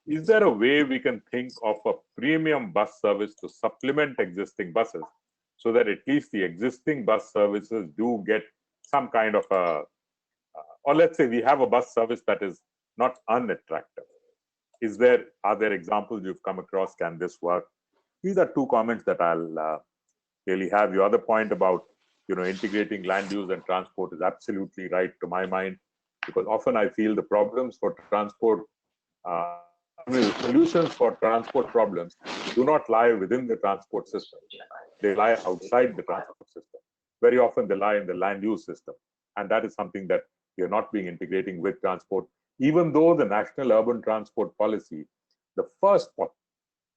Is there a way we can think of a premium bus service to supplement existing buses, so that at least the existing bus services do get some kind of a, or let's say we have a bus service that is not unattractive? Are there examples you've come across? Can this work? These are two comments that I'll really have. Your other point about, integrating land use and transport is absolutely right to my mind, because often I feel the problems for transport, solutions for transport problems do not lie within the transport system. They lie outside the transport system. Very often they lie in the land use system. And that is something that we are not being integrating with transport, even though the National Urban Transport Policy, the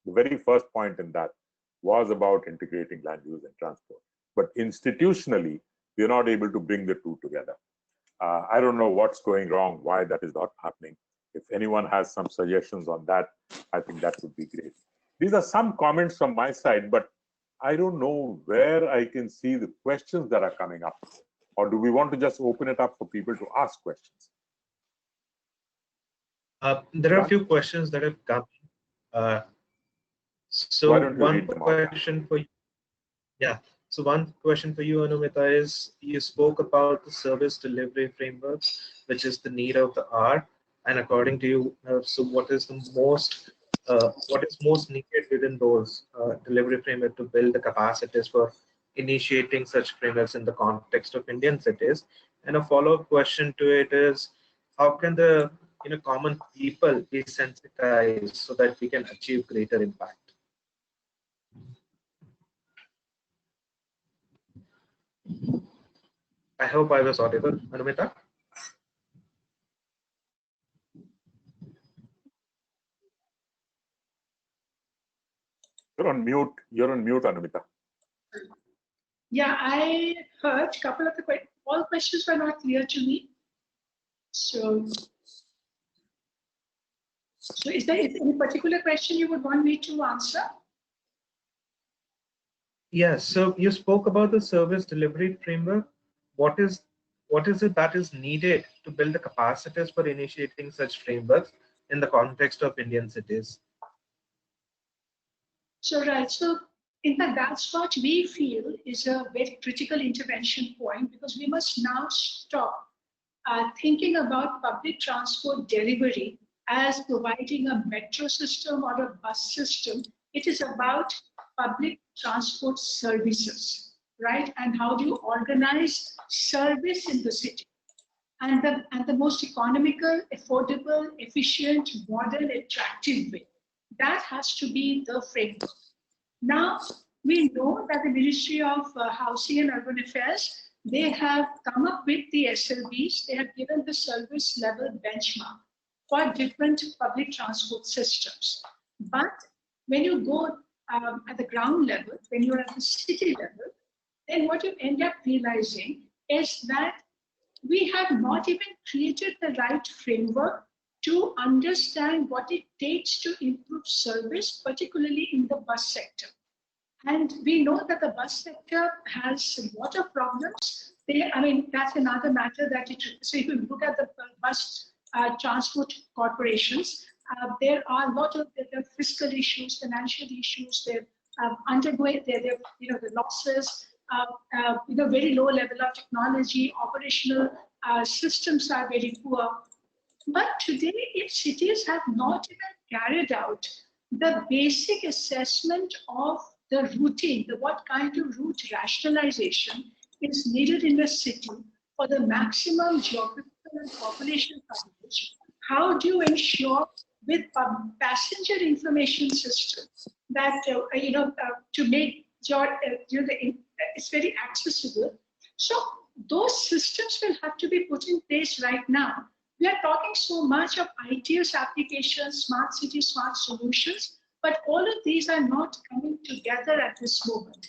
very first point in that was about integrating land use and transport. But institutionally, we are not able to bring the two together. I don't know what's going wrong, why that is not happening. If anyone has some suggestions on that, I think that would be great. These are some comments from my side, but I don't know where I can see the questions that are coming up. Or do we want to just open it up for people to ask questions? There are a few questions that have come. So one question for you. Yeah. So one question for you, Anumita, is you spoke about the service delivery framework, which is the need of the hour. And according to you, so what is most needed within those delivery framework to build the capacities for initiating such frameworks in the context of Indian cities? And a follow-up question to it is, how can the common people be sensitized so that we can achieve greater impact? I hope I was audible, Anumita. You're on mute. You're on mute, Anumita. Yeah, I heard a couple of all questions were not clear to me. So is there any particular question you would want me to answer? Yes. So you spoke about the service delivery framework. What is it that is needed to build the capacities for initiating such frameworks in the context of Indian cities? So right. So in fact, that's what we feel is a very critical intervention point, because we must now stop thinking about public transport delivery as providing a metro system or a bus system. It is about public transport services, right? And how do you organize service in the city? and the most economical, affordable, efficient, modern, attractive way. That has to be the framework. Now, we know that the Ministry of Housing and Urban Affairs, they have come up with the SLBs. They have given the service level benchmark for different public transport systems. But when you go at the ground level, when you're at the city level, then what you end up realizing is that we have not even created the right framework to understand what it takes to improve service, particularly in the bus sector. And we know that the bus sector has a lot of problems. That's another matter so if you look at the bus transport corporations, there are a lot of fiscal issues, financial issues, they're undergoing, the losses, very low level of technology, operational systems are very poor. But today, if cities have not even carried out the basic assessment of the routing, what kind of route rationalization is needed in a city for the maximum geographical and population coverage, how do you ensure with passenger information systems that, to make your, it's very accessible. So those systems will have to be put in place right now. We are talking so much of ITS applications, smart cities, smart solutions, but all of these are not coming together at this moment.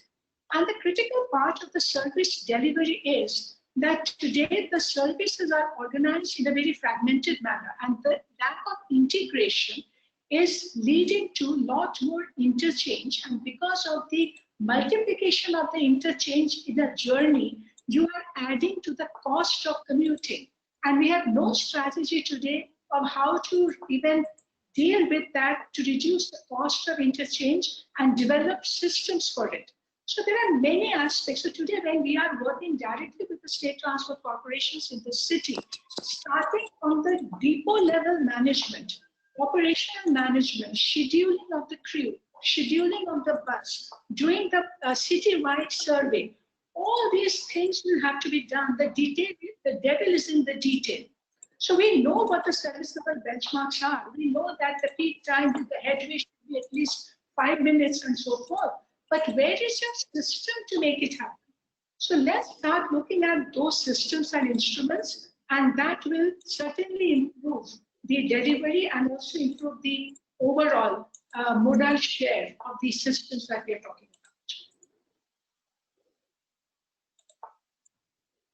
And the critical part of the service delivery is that today the services are organized in a very fragmented manner, and the lack of integration is leading to a lot more interchange. And because of the multiplication of the interchange in a journey, you are adding to the cost of commuting. And we have no strategy today of how to even deal with that to reduce the cost of interchange and develop systems for it. So there are many aspects. So today, when we are working directly with the state transport corporations in the city, starting from the depot level management, operational management, scheduling of the crew, scheduling of the bus, doing the city-wide survey, all these things will have to be done. The devil is in the detail. So we know what the service level benchmarks are. We know that the peak time with the headway should be at least 5 minutes and so forth. But where is your system to make it happen? So let's start looking at those systems and instruments, and that will certainly improve the delivery and also improve the overall modal share of these systems that we are talking about.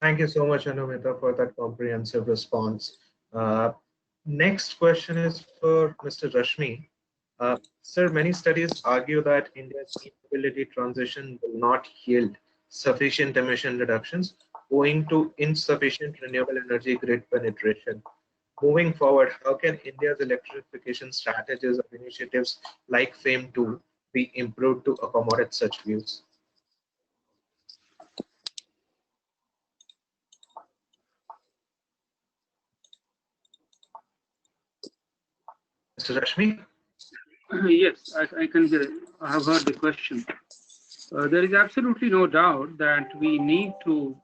Thank you so much, Anumita, for that comprehensive response. Next question is for Mr. Rashmi. Sir, many studies argue that India's e-mobility transition will not yield sufficient emission reductions owing to insufficient renewable energy grid penetration. Moving forward, how can India's electrification strategies or initiatives like FAME2 be improved to accommodate such views? Mr. Rashmi? Yes, I can hear it. I have heard the question. There is absolutely no doubt that we need to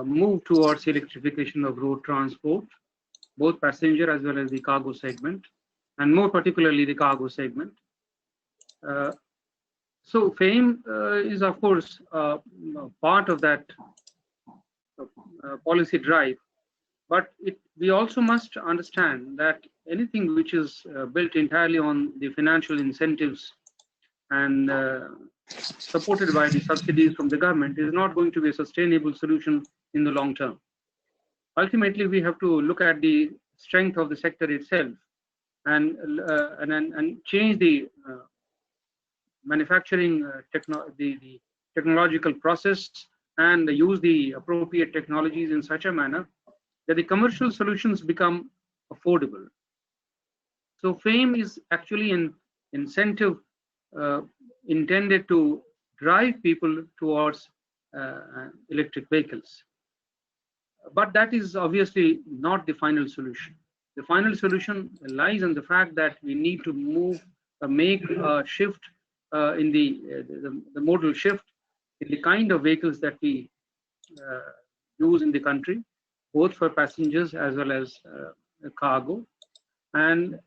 move towards electrification of road transport, both passenger as well as the cargo segment, and more particularly the cargo segment. So FAME is, of course, part of that policy drive, but we also must understand that anything which is built entirely on the financial incentives and supported by the subsidies from the government is not going to be a sustainable solution in the long term. Ultimately, we have to look at the strength of the sector itself and change the manufacturing the technological process and use the appropriate technologies in such a manner that the commercial solutions become affordable. So FAME is actually an incentive intended to drive people towards electric vehicles. But that is obviously not the final solution. The final solution lies in the fact that we need to make a shift in the modal shift in the kind of vehicles that we use in the country. both for passengers as well as cargo. And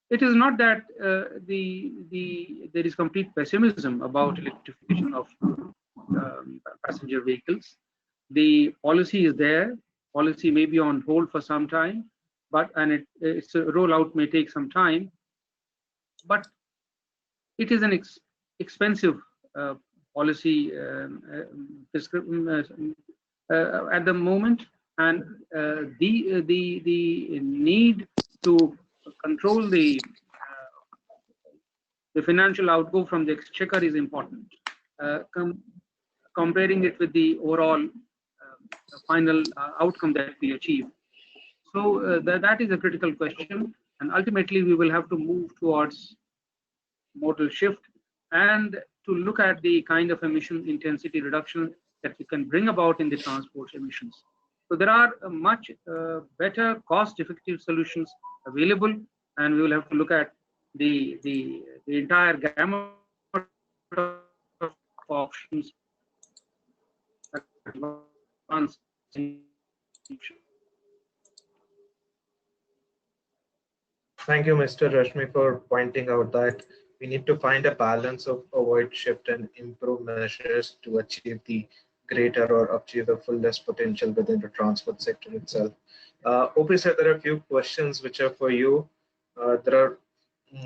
it is not that there is complete pessimism about electrification of passenger vehicles. The policy is there. Policy may be on hold for some time, and its rollout may take some time. But it is an expensive policy at the moment, and the need to control the financial outgo from the exchequer is important. Comparing it with the overall final outcome that we achieve. So that is a critical question, and ultimately we will have to move towards modal shift and to look at the kind of emission intensity reduction that we can bring about in the transport emissions. So there are much better cost-effective solutions available, and we will have to look at the entire gamut of options. Thank you, Mr. Rashmi, for pointing out that we need to find a balance of avoid shift and improve measures to achieve the greater or achieve the fullest potential within the transport sector itself. OP said there are a few questions which are for you. There are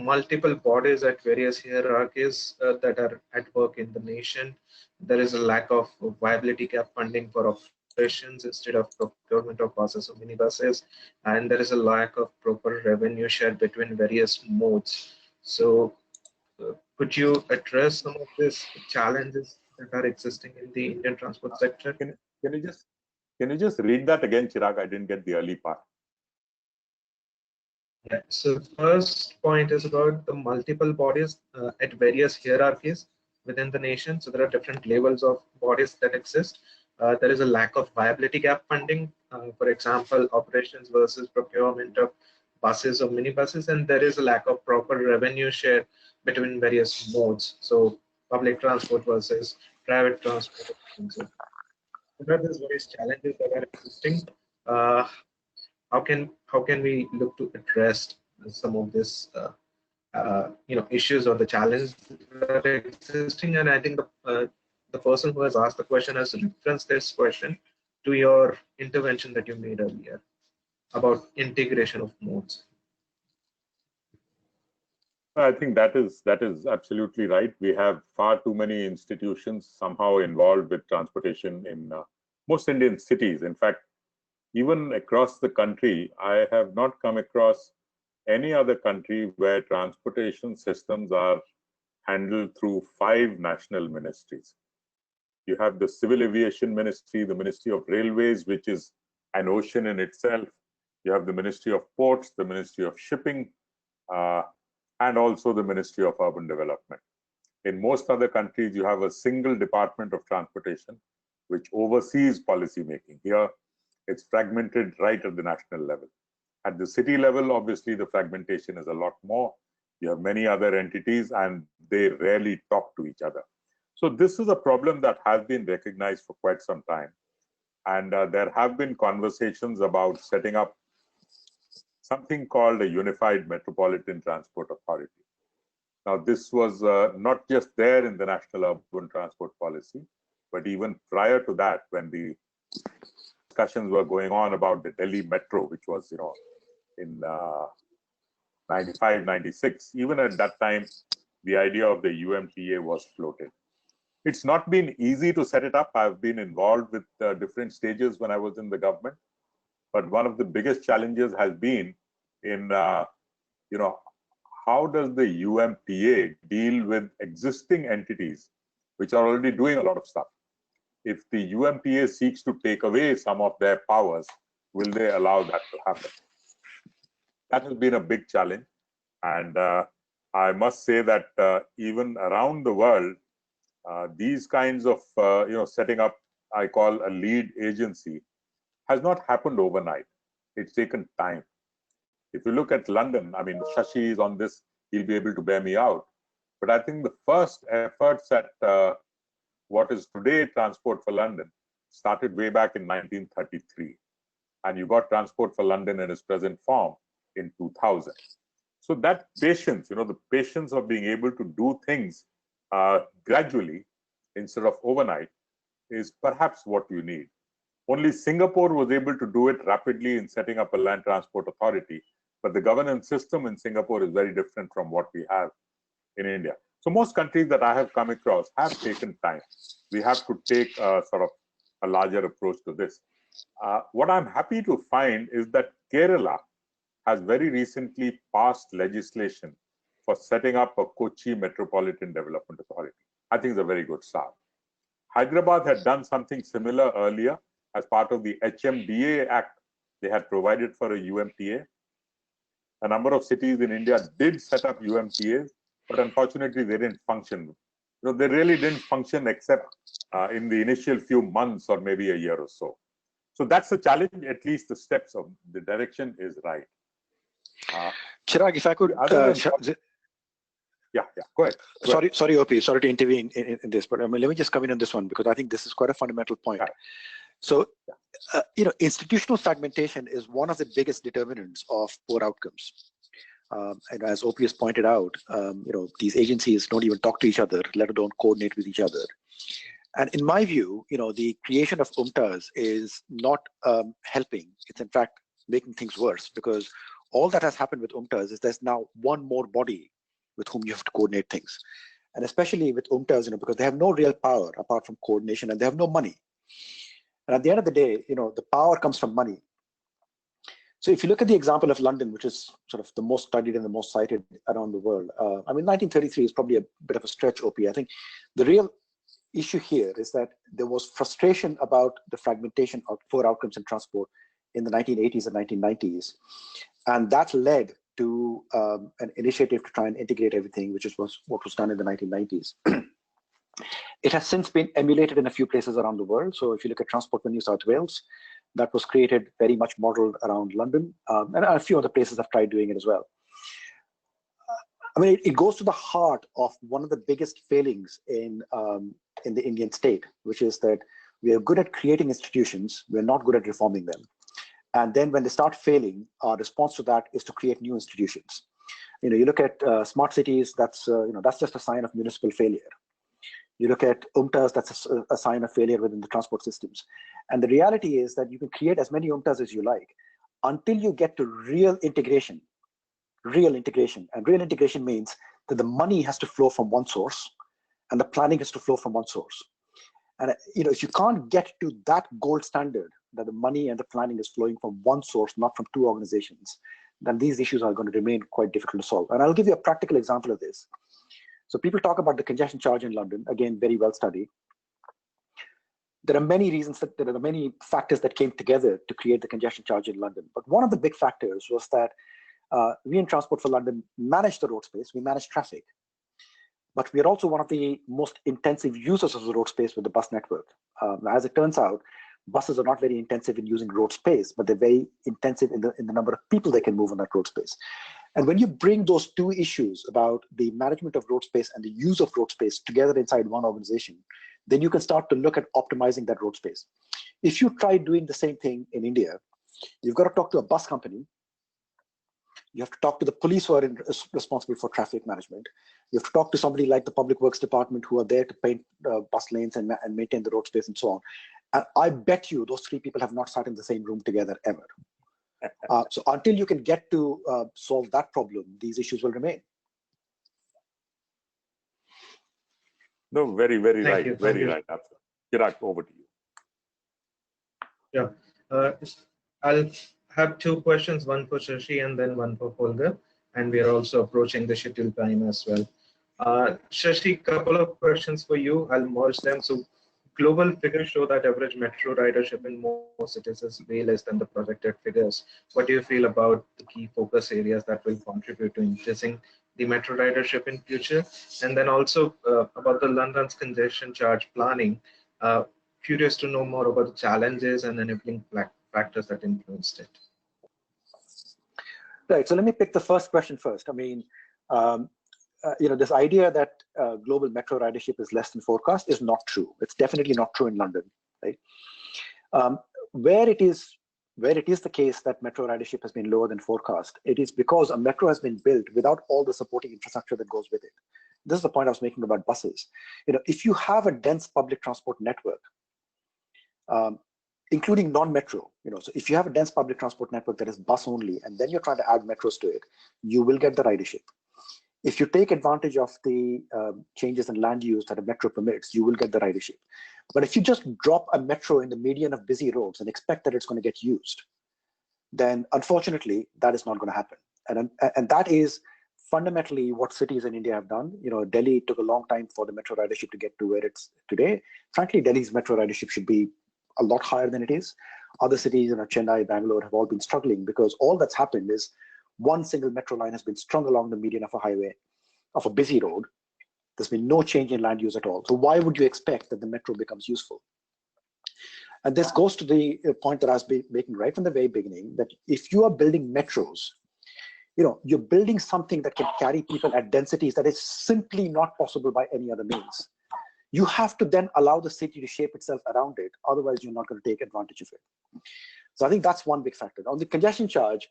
multiple bodies at various hierarchies that are at work in the nation. There is a lack of viability gap funding for operations instead of procurement of buses or minibuses, and there is a lack of proper revenue share between various modes. So could you address some of these challenges that are existing in the Indian transport sector? Can you just read that again, Chirag? I didn't get the early part. Yeah. So first point is about the multiple bodies at various hierarchies within the nation. So there are different levels of bodies that exist. There is a lack of viability gap funding, for example, operations versus procurement of buses or minibuses, and there is a lack of proper revenue share between various modes. So public transport versus private transport. So there are these various challenges that are existing. How can we look to address some of this issues or the challenges that are existing? And I think the person who has asked the question has referenced this question to your intervention that you made earlier about integration of modes. I think that is absolutely right. We have far too many institutions somehow involved with transportation in most Indian cities. In fact, even across the country, I have not come across any other country where transportation systems are handled through 5 national ministries. You have the Civil Aviation Ministry, the Ministry of Railways, which is an ocean in itself. You have the Ministry of Ports, the Ministry of Shipping, and also the Ministry of Urban Development. In most other countries, you have a single Department of Transportation, which oversees policy making. Here, it's fragmented right at the national level. At the city level, obviously, the fragmentation is a lot more. You have many other entities, and they rarely talk to each other. So this is a problem that has been recognized for quite some time. And there have been conversations about setting up something called a Unified Metropolitan Transport Authority. Now, this was not just there in the National Urban Transport Policy, but even prior to that, when the discussions were going on about the Delhi Metro, which was, in 95, 96, even at that time, the idea of the UMTA was floated. It's not been easy to set it up. I've been involved with different stages when I was in the government. But one of the biggest challenges has been in, how does the UMTA deal with existing entities which are already doing a lot of stuff? If the UMTA seeks to take away some of their powers, will they allow that to happen? That has been a big challenge. And I must say that even around the world, these kinds of, setting up, I call a lead agency, has not happened overnight. It's taken time. If you look at London, I mean, Shashi is on this, he'll be able to bear me out. But I think the first efforts at what is today Transport for London started way back in 1933, and you got Transport for London in its present form in 2000. So that patience, the patience of being able to do things gradually instead of overnight is perhaps what you need. Only Singapore was able to do it rapidly in setting up a land transport authority, but the governance system in Singapore is very different from what we have in India. So most countries that I have come across have taken time. We have to take sort of a larger approach to this. What I'm happy to find is that Kerala has very recently passed legislation for setting up a Kochi Metropolitan Development Authority. I think it's a very good start. Hyderabad had done something similar earlier as part of the HMDA Act. They had provided for a UMTA. A number of cities in India did set up UMTAs, but unfortunately they didn't function. They really didn't function except in the initial few months or maybe a year or so. So that's the challenge. At least the steps of the direction is right. Chirag, if I could, yeah, go ahead. Sorry, OP, sorry to intervene in this, but let me just come in on this one because I think this is quite a fundamental point. Yeah. So, institutional fragmentation is one of the biggest determinants of poor outcomes. And as OP has pointed out, these agencies don't even talk to each other, let alone coordinate with each other. And in my view, the creation of UMTAs is not helping. It's in fact making things worse because all that has happened with UMTAs is there's now one more body with whom you have to coordinate things. And especially with UMTAs, because they have no real power apart from coordination and they have no money. And at the end of the day, the power comes from money. So if you look at the example of London, which is sort of the most studied and the most cited around the world, 1933 is probably a bit of a stretch, OP. I think the real issue here is that there was frustration about the fragmentation of poor outcomes in transport in the 1980s and 1990s. And that led to an initiative to try and integrate everything, which was what was done in the 1990s. It has since been emulated in a few places around the world. So if you look at Transport for New South Wales, that was created very much modeled around London. And a few other places have tried doing it as well. It goes to the heart of one of the biggest failings in the Indian state, which is that we are good at creating institutions, we're not good at reforming them. And then when they start failing, our response to that is to create new institutions. You look at smart cities, that's just a sign of municipal failure. You look at UMTAs, that's a sign of failure within the transport systems. And the reality is that you can create as many UMTAs as you like until you get to real integration. Real integration. And real integration means that the money has to flow from one source and the planning has to flow from one source. And if you can't get to that gold standard, that the money and the planning is flowing from one source, not from two organizations, then these issues are going to remain quite difficult to solve. And I'll give you a practical example of this. So people talk about the congestion charge in London, again, very well studied. There are many reasons that there are many factors that came together to create the congestion charge in London. But one of the big factors was that we in Transport for London manage the road space, we manage traffic. But we are also one of the most intensive users of the road space with the bus network. As it turns out, buses are not very intensive in using road space, but they're very intensive in the number of people they can move on that road space. And when you bring those two issues about the management of road space and the use of road space together inside one organization, then you can start to look at optimizing that road space. If you try doing the same thing in India, you've got to talk to a bus company. You have to talk to the police who are responsible for traffic management. You have to talk to somebody like the Public Works Department who are there to paint bus lanes and maintain the road space and so on. And I bet you those three people have not sat in the same room together ever. So until you can get to solve that problem, these issues will remain. No, very, very right. Very right. Chirag, over to you. Yeah. I'll have two questions, one for Shashi and then one for Holger. And we are also approaching the scheduled time as well. Shashi, couple of questions for you. I'll merge them. So global figures show that average metro ridership in most cities is way less than the projected figures. What do you feel about the key focus areas that will contribute to increasing the metro ridership in future? And then also about the London's congestion charge planning, curious to know more about the challenges and enabling factors that influenced it. Right, so let me pick the first question first. This idea that global metro ridership is less than forecast is not true. It's definitely not true in London, right? Where it is the case that metro ridership has been lower than forecast, it is because a metro has been built without all the supporting infrastructure that goes with it. This is the point I was making about buses. If you have a dense public transport network, including non-metro, so if you have a dense public transport network that is bus only, and then you're trying to add metros to it, you will get the ridership. If you take advantage of the changes in land use that a metro permits, you will get the ridership. But if you just drop a metro in the median of busy roads and expect that it's going to get used, then unfortunately, that is not going to happen. And that is fundamentally what cities in India have done. Delhi took a long time for the metro ridership to get to where it's today. Frankly, Delhi's metro ridership should be a lot higher than it is. Other cities, Chennai, Bangalore, have all been struggling because all that's happened is one single metro line has been strung along the median of a highway, of a busy road. There's been no change in land use at all. So why would you expect that the metro becomes useful? And this goes to the point that I was making right from the very beginning, that if you are building metros, you're building something that can carry people at densities that is simply not possible by any other means. You have to then allow the city to shape itself around it. Otherwise, you're not going to take advantage of it. So I think that's one big factor. On the congestion charge,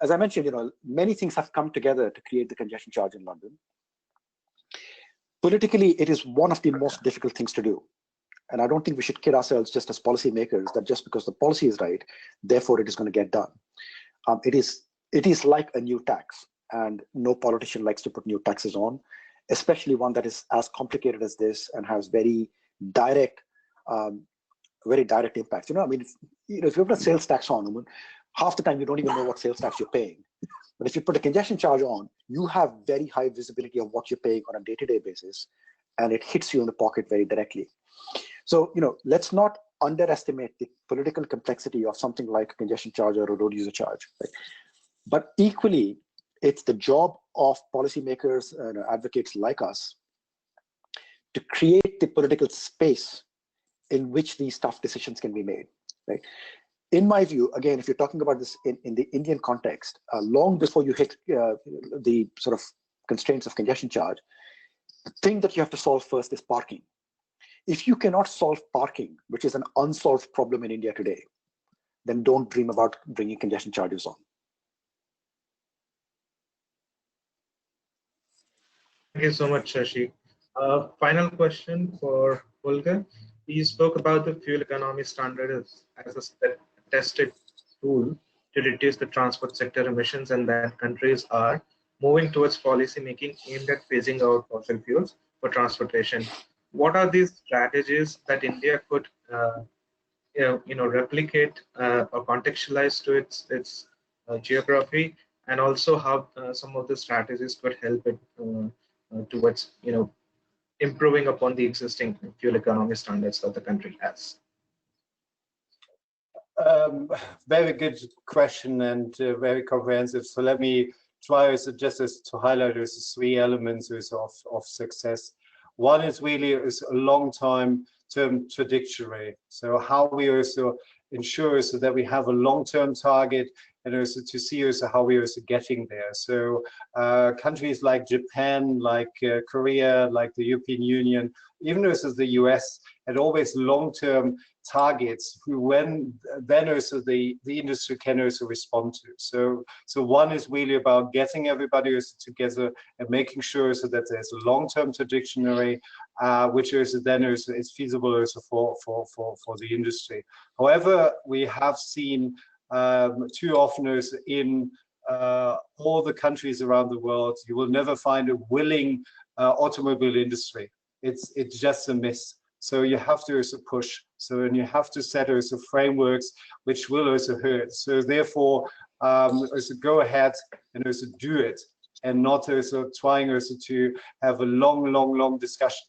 as I mentioned, many things have come together to create the congestion charge in London. Politically, it is one of the most difficult things to do. And I don't think we should kid ourselves just as policymakers that just because the policy is right, therefore it is going to get done. It is like a new tax, and no politician likes to put new taxes on, especially one that is as complicated as this and has very direct impacts. If you put a sales tax on, half the time you don't even know what sales tax you're paying. But if you put a congestion charge on, you have very high visibility of what you're paying on a day-to-day basis, and it hits you in the pocket very directly. So, let's not underestimate the political complexity of something like a congestion charge or a road user charge. Right? But equally, it's the job of policymakers and advocates like us to create the political space in which these tough decisions can be made. Right? In my view, again, if you're talking about this in the Indian context, long before you hit the sort of constraints of congestion charge, the thing that you have to solve first is parking. If you cannot solve parking, which is an unsolved problem in India today, then don't dream about bringing congestion charges on. Thank you so much, Shashi. Final question for Holger. You spoke about the fuel economy standard as a tested tool to reduce the transport sector emissions, and that countries are moving towards policy making aimed at phasing out fossil fuels for transportation. What are these strategies that India could replicate or contextualize to its geography, and also how some of the strategies could help it towards improving upon the existing fuel economy standards that the country has? Very good question and very comprehensive. So let me try to highlight three elements of success. One is really a long-term trajectory. So how we also ensure so that we have a long-term target, and also to see also how we are also getting there. So countries like Japan, like Korea, like the European Union, even also the US, had always long-term targets who then also the industry can also respond to. So one is really about getting everybody also together and making sure so that there's a long-term trajectory, which is then also is feasible also for the industry. However, we have seen too often in all the countries around the world, you will never find a willing automobile industry. It's just a miss. So you have to also push. And you have to set also frameworks which will also hurt. So therefore, also go ahead and also do it, and not also trying also to have a long discussion.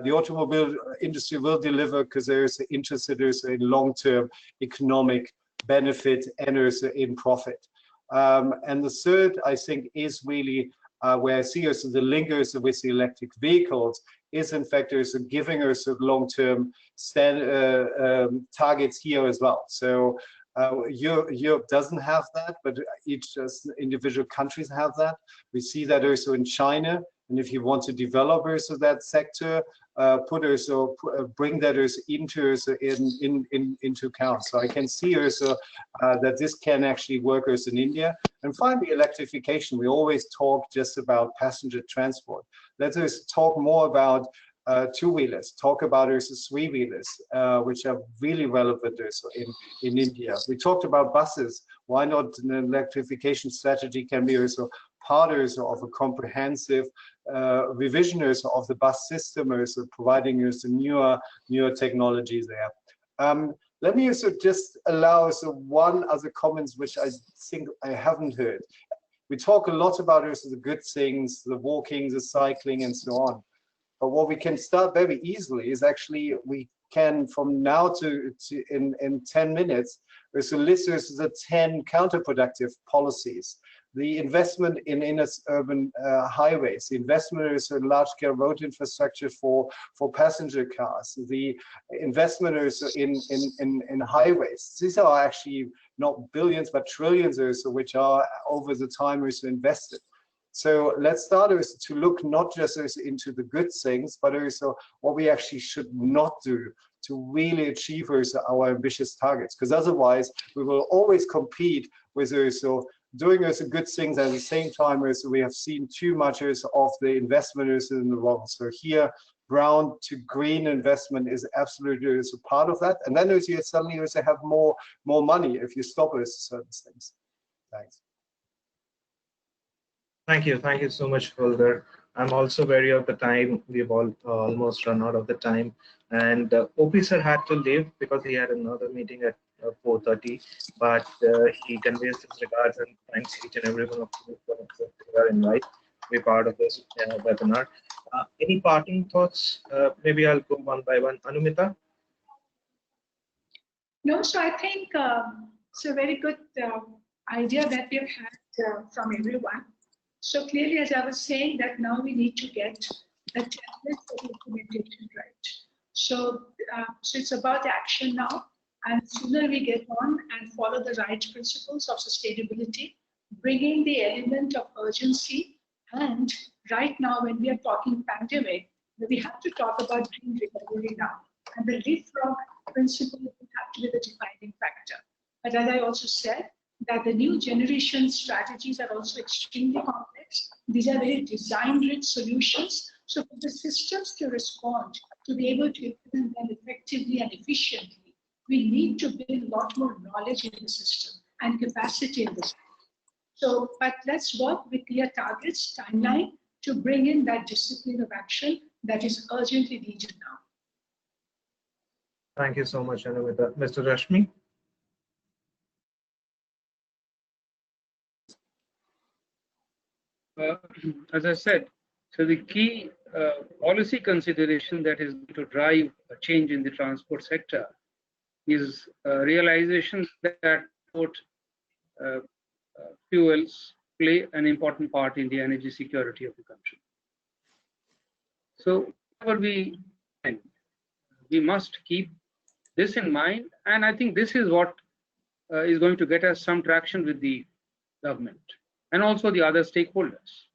The automobile industry will deliver because there is interested also in long-term economic benefit and also in profit. And the third, I think, is really where I see also the link also with the electric vehicles is in fact also giving us long-term targets here as well. So Europe doesn't have that, but each individual countries have that. We see that also in China. And if you want to develop also that sector, bring that into account. So I can see that this can actually work in India. And finally, electrification. We always talk just about passenger transport. Let us talk more about two-wheelers, talk about three-wheelers, which are really relevant in India. We talked about buses. Why not an electrification strategy can be also part of a comprehensive revision of the bus system, providing us newer technologies there. Let me also just allow one other comments which I think I haven't heard. We talk a lot about the good things, the walking, the cycling, and so on. But what we can start very easily is actually we can from now to in 10 minutes list the 10 counterproductive policies. The investment in inner urban highways, the investment in large-scale road infrastructure for passenger cars, the investment in highways. These are actually not billions but trillions which are over the time invested. So let's start to look not just into the good things, but also what we actually should not do to really achieve our ambitious targets. Because otherwise, we will always compete with doing good things at the same time as we have seen too much of the investment in the wrong. So here, brown to green investment is absolutely a part of that. And then you suddenly have more money if you stop certain things. Thanks. Thank you so much, Holger. I'm also wary of the time. We've almost run out of the time, and OP sir had to leave because he had another meeting at 4:30. But he conveys his regards and thanks each and every one of you for invite to be part of this webinar. Any parting thoughts? Maybe I'll go one by one. Anumita? No, so I think it's a very good idea that we've had from everyone. So clearly, as I was saying, that now we need to get the template for the implementation right. So, so it's about action now, and sooner we get on and follow the right principles of sustainability, bringing the element of urgency. And right now, when we are talking pandemic, we have to talk about green recovery now, and the leapfrog principle will have to be the defining factor. But as I also said, that the new generation strategies are also extremely complex. These are very design-rich solutions. So for the systems to respond, to be able to implement them effectively and efficiently, we need to build a lot more knowledge in the system and capacity in the system. So, but let's work with clear targets, timeline, to bring in that discipline of action that is urgently needed now. Thank you so much, Anumita. Mr. Rashmi? As I said, so the key policy consideration that is to drive a change in the transport sector is realization that fuels play an important part in the energy security of the country. So whatever we must keep this in mind, and I think this is what is going to get us some traction with the government and also the other stakeholders.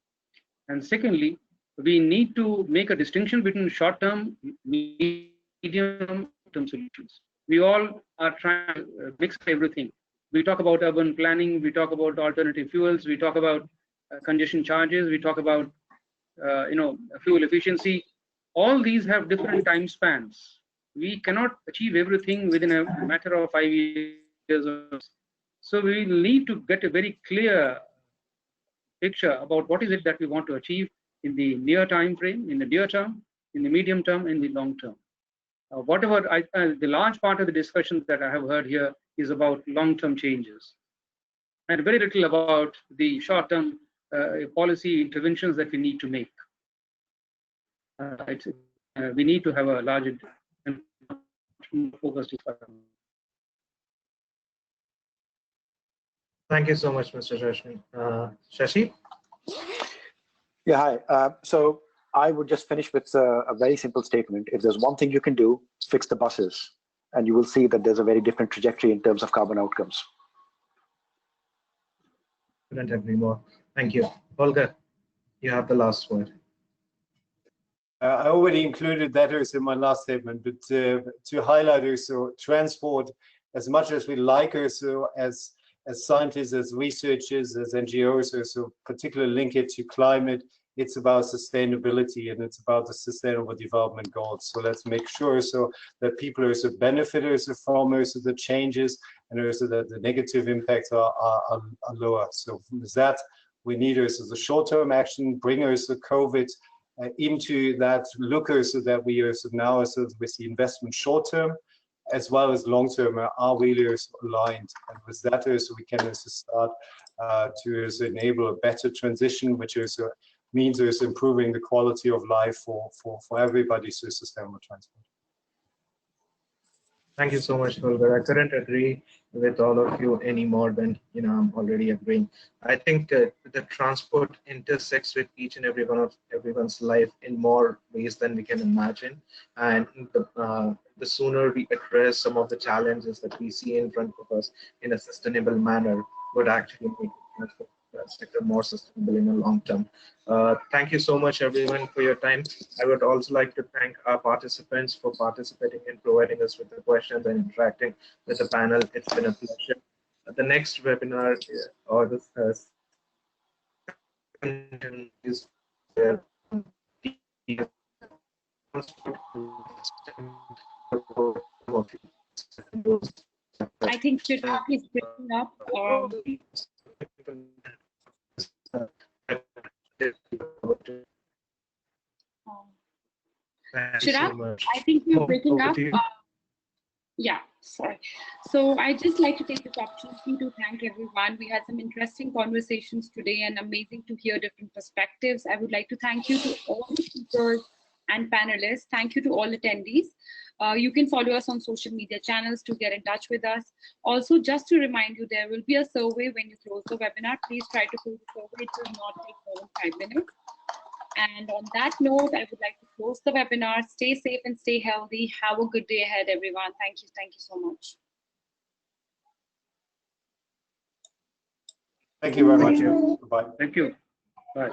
And secondly, we need to make a distinction between short-term, medium-term solutions. We all are trying to mix everything. We talk about urban planning, we talk about alternative fuels, we talk about congestion charges, we talk about fuel efficiency. All these have different time spans. We cannot achieve everything within a matter of 5 years. So we need to get a very clear picture about what is it that we want to achieve in the near time frame, in the near term, in the medium term, in the long term. The large part of the discussion that I have heard here is about long-term changes, and very little about the short-term policy interventions that we need to make. We need to have a larger and more focused discussion. Thank you so much, Mr. Rashmi. Shashi? Yeah, hi. So I would just finish with a very simple statement. If there's one thing you can do, fix the buses, and you will see that there's a very different trajectory in terms of carbon outcomes. Couldn't agree more. Thank you. Holger, you have the last word. I already included that also in my last statement, but to highlight also transport, as much as we like also as scientists, as researchers, as NGOs, also particularly link it to climate, it's about sustainability and it's about the sustainable development goals. So let's make sure so that people also benefit also from also the changes and also that the negative impacts are lower. So with that, we need also the short-term action, bring also COVID into that looker so that we also now also with the investment short-term as well as long-term are really aligned. And with that also we can also start to also enable a better transition, which also means also improving the quality of life for everybody through sustainable transport. Thank you so much, Holger. I couldn't agree with all of you any more than I'm already agreeing. I think the transport intersects with each and every one of everyone's life in more ways than we can imagine, and the sooner we address some of the challenges that we see in front of us in a sustainable manner would actually make the transport sector more sustainable in the long term. Thank you so much, everyone, for your time. I would also like to thank our participants for participating and providing us with the questions and interacting with the panel. It's been a pleasure. The next webinar or this is where I think Chirag is breaking up. Chirag, I think you're breaking up. Yeah, sorry. So I'd just like to take this opportunity to thank everyone. We had some interesting conversations today and amazing to hear different perspectives. I would like to thank you to all the speakers and panelists. Thank you to all attendees. You can follow us on social media channels to get in touch with us. Also, just to remind you, there will be a survey when you close the webinar. Please try to fill the survey. It will not take more than 5 minutes. And on that note, I would like to close the webinar. Stay safe and stay healthy. Have a good day ahead, everyone. Thank you. Thank you so much. Thank you very much. Bye. Thank you. Bye.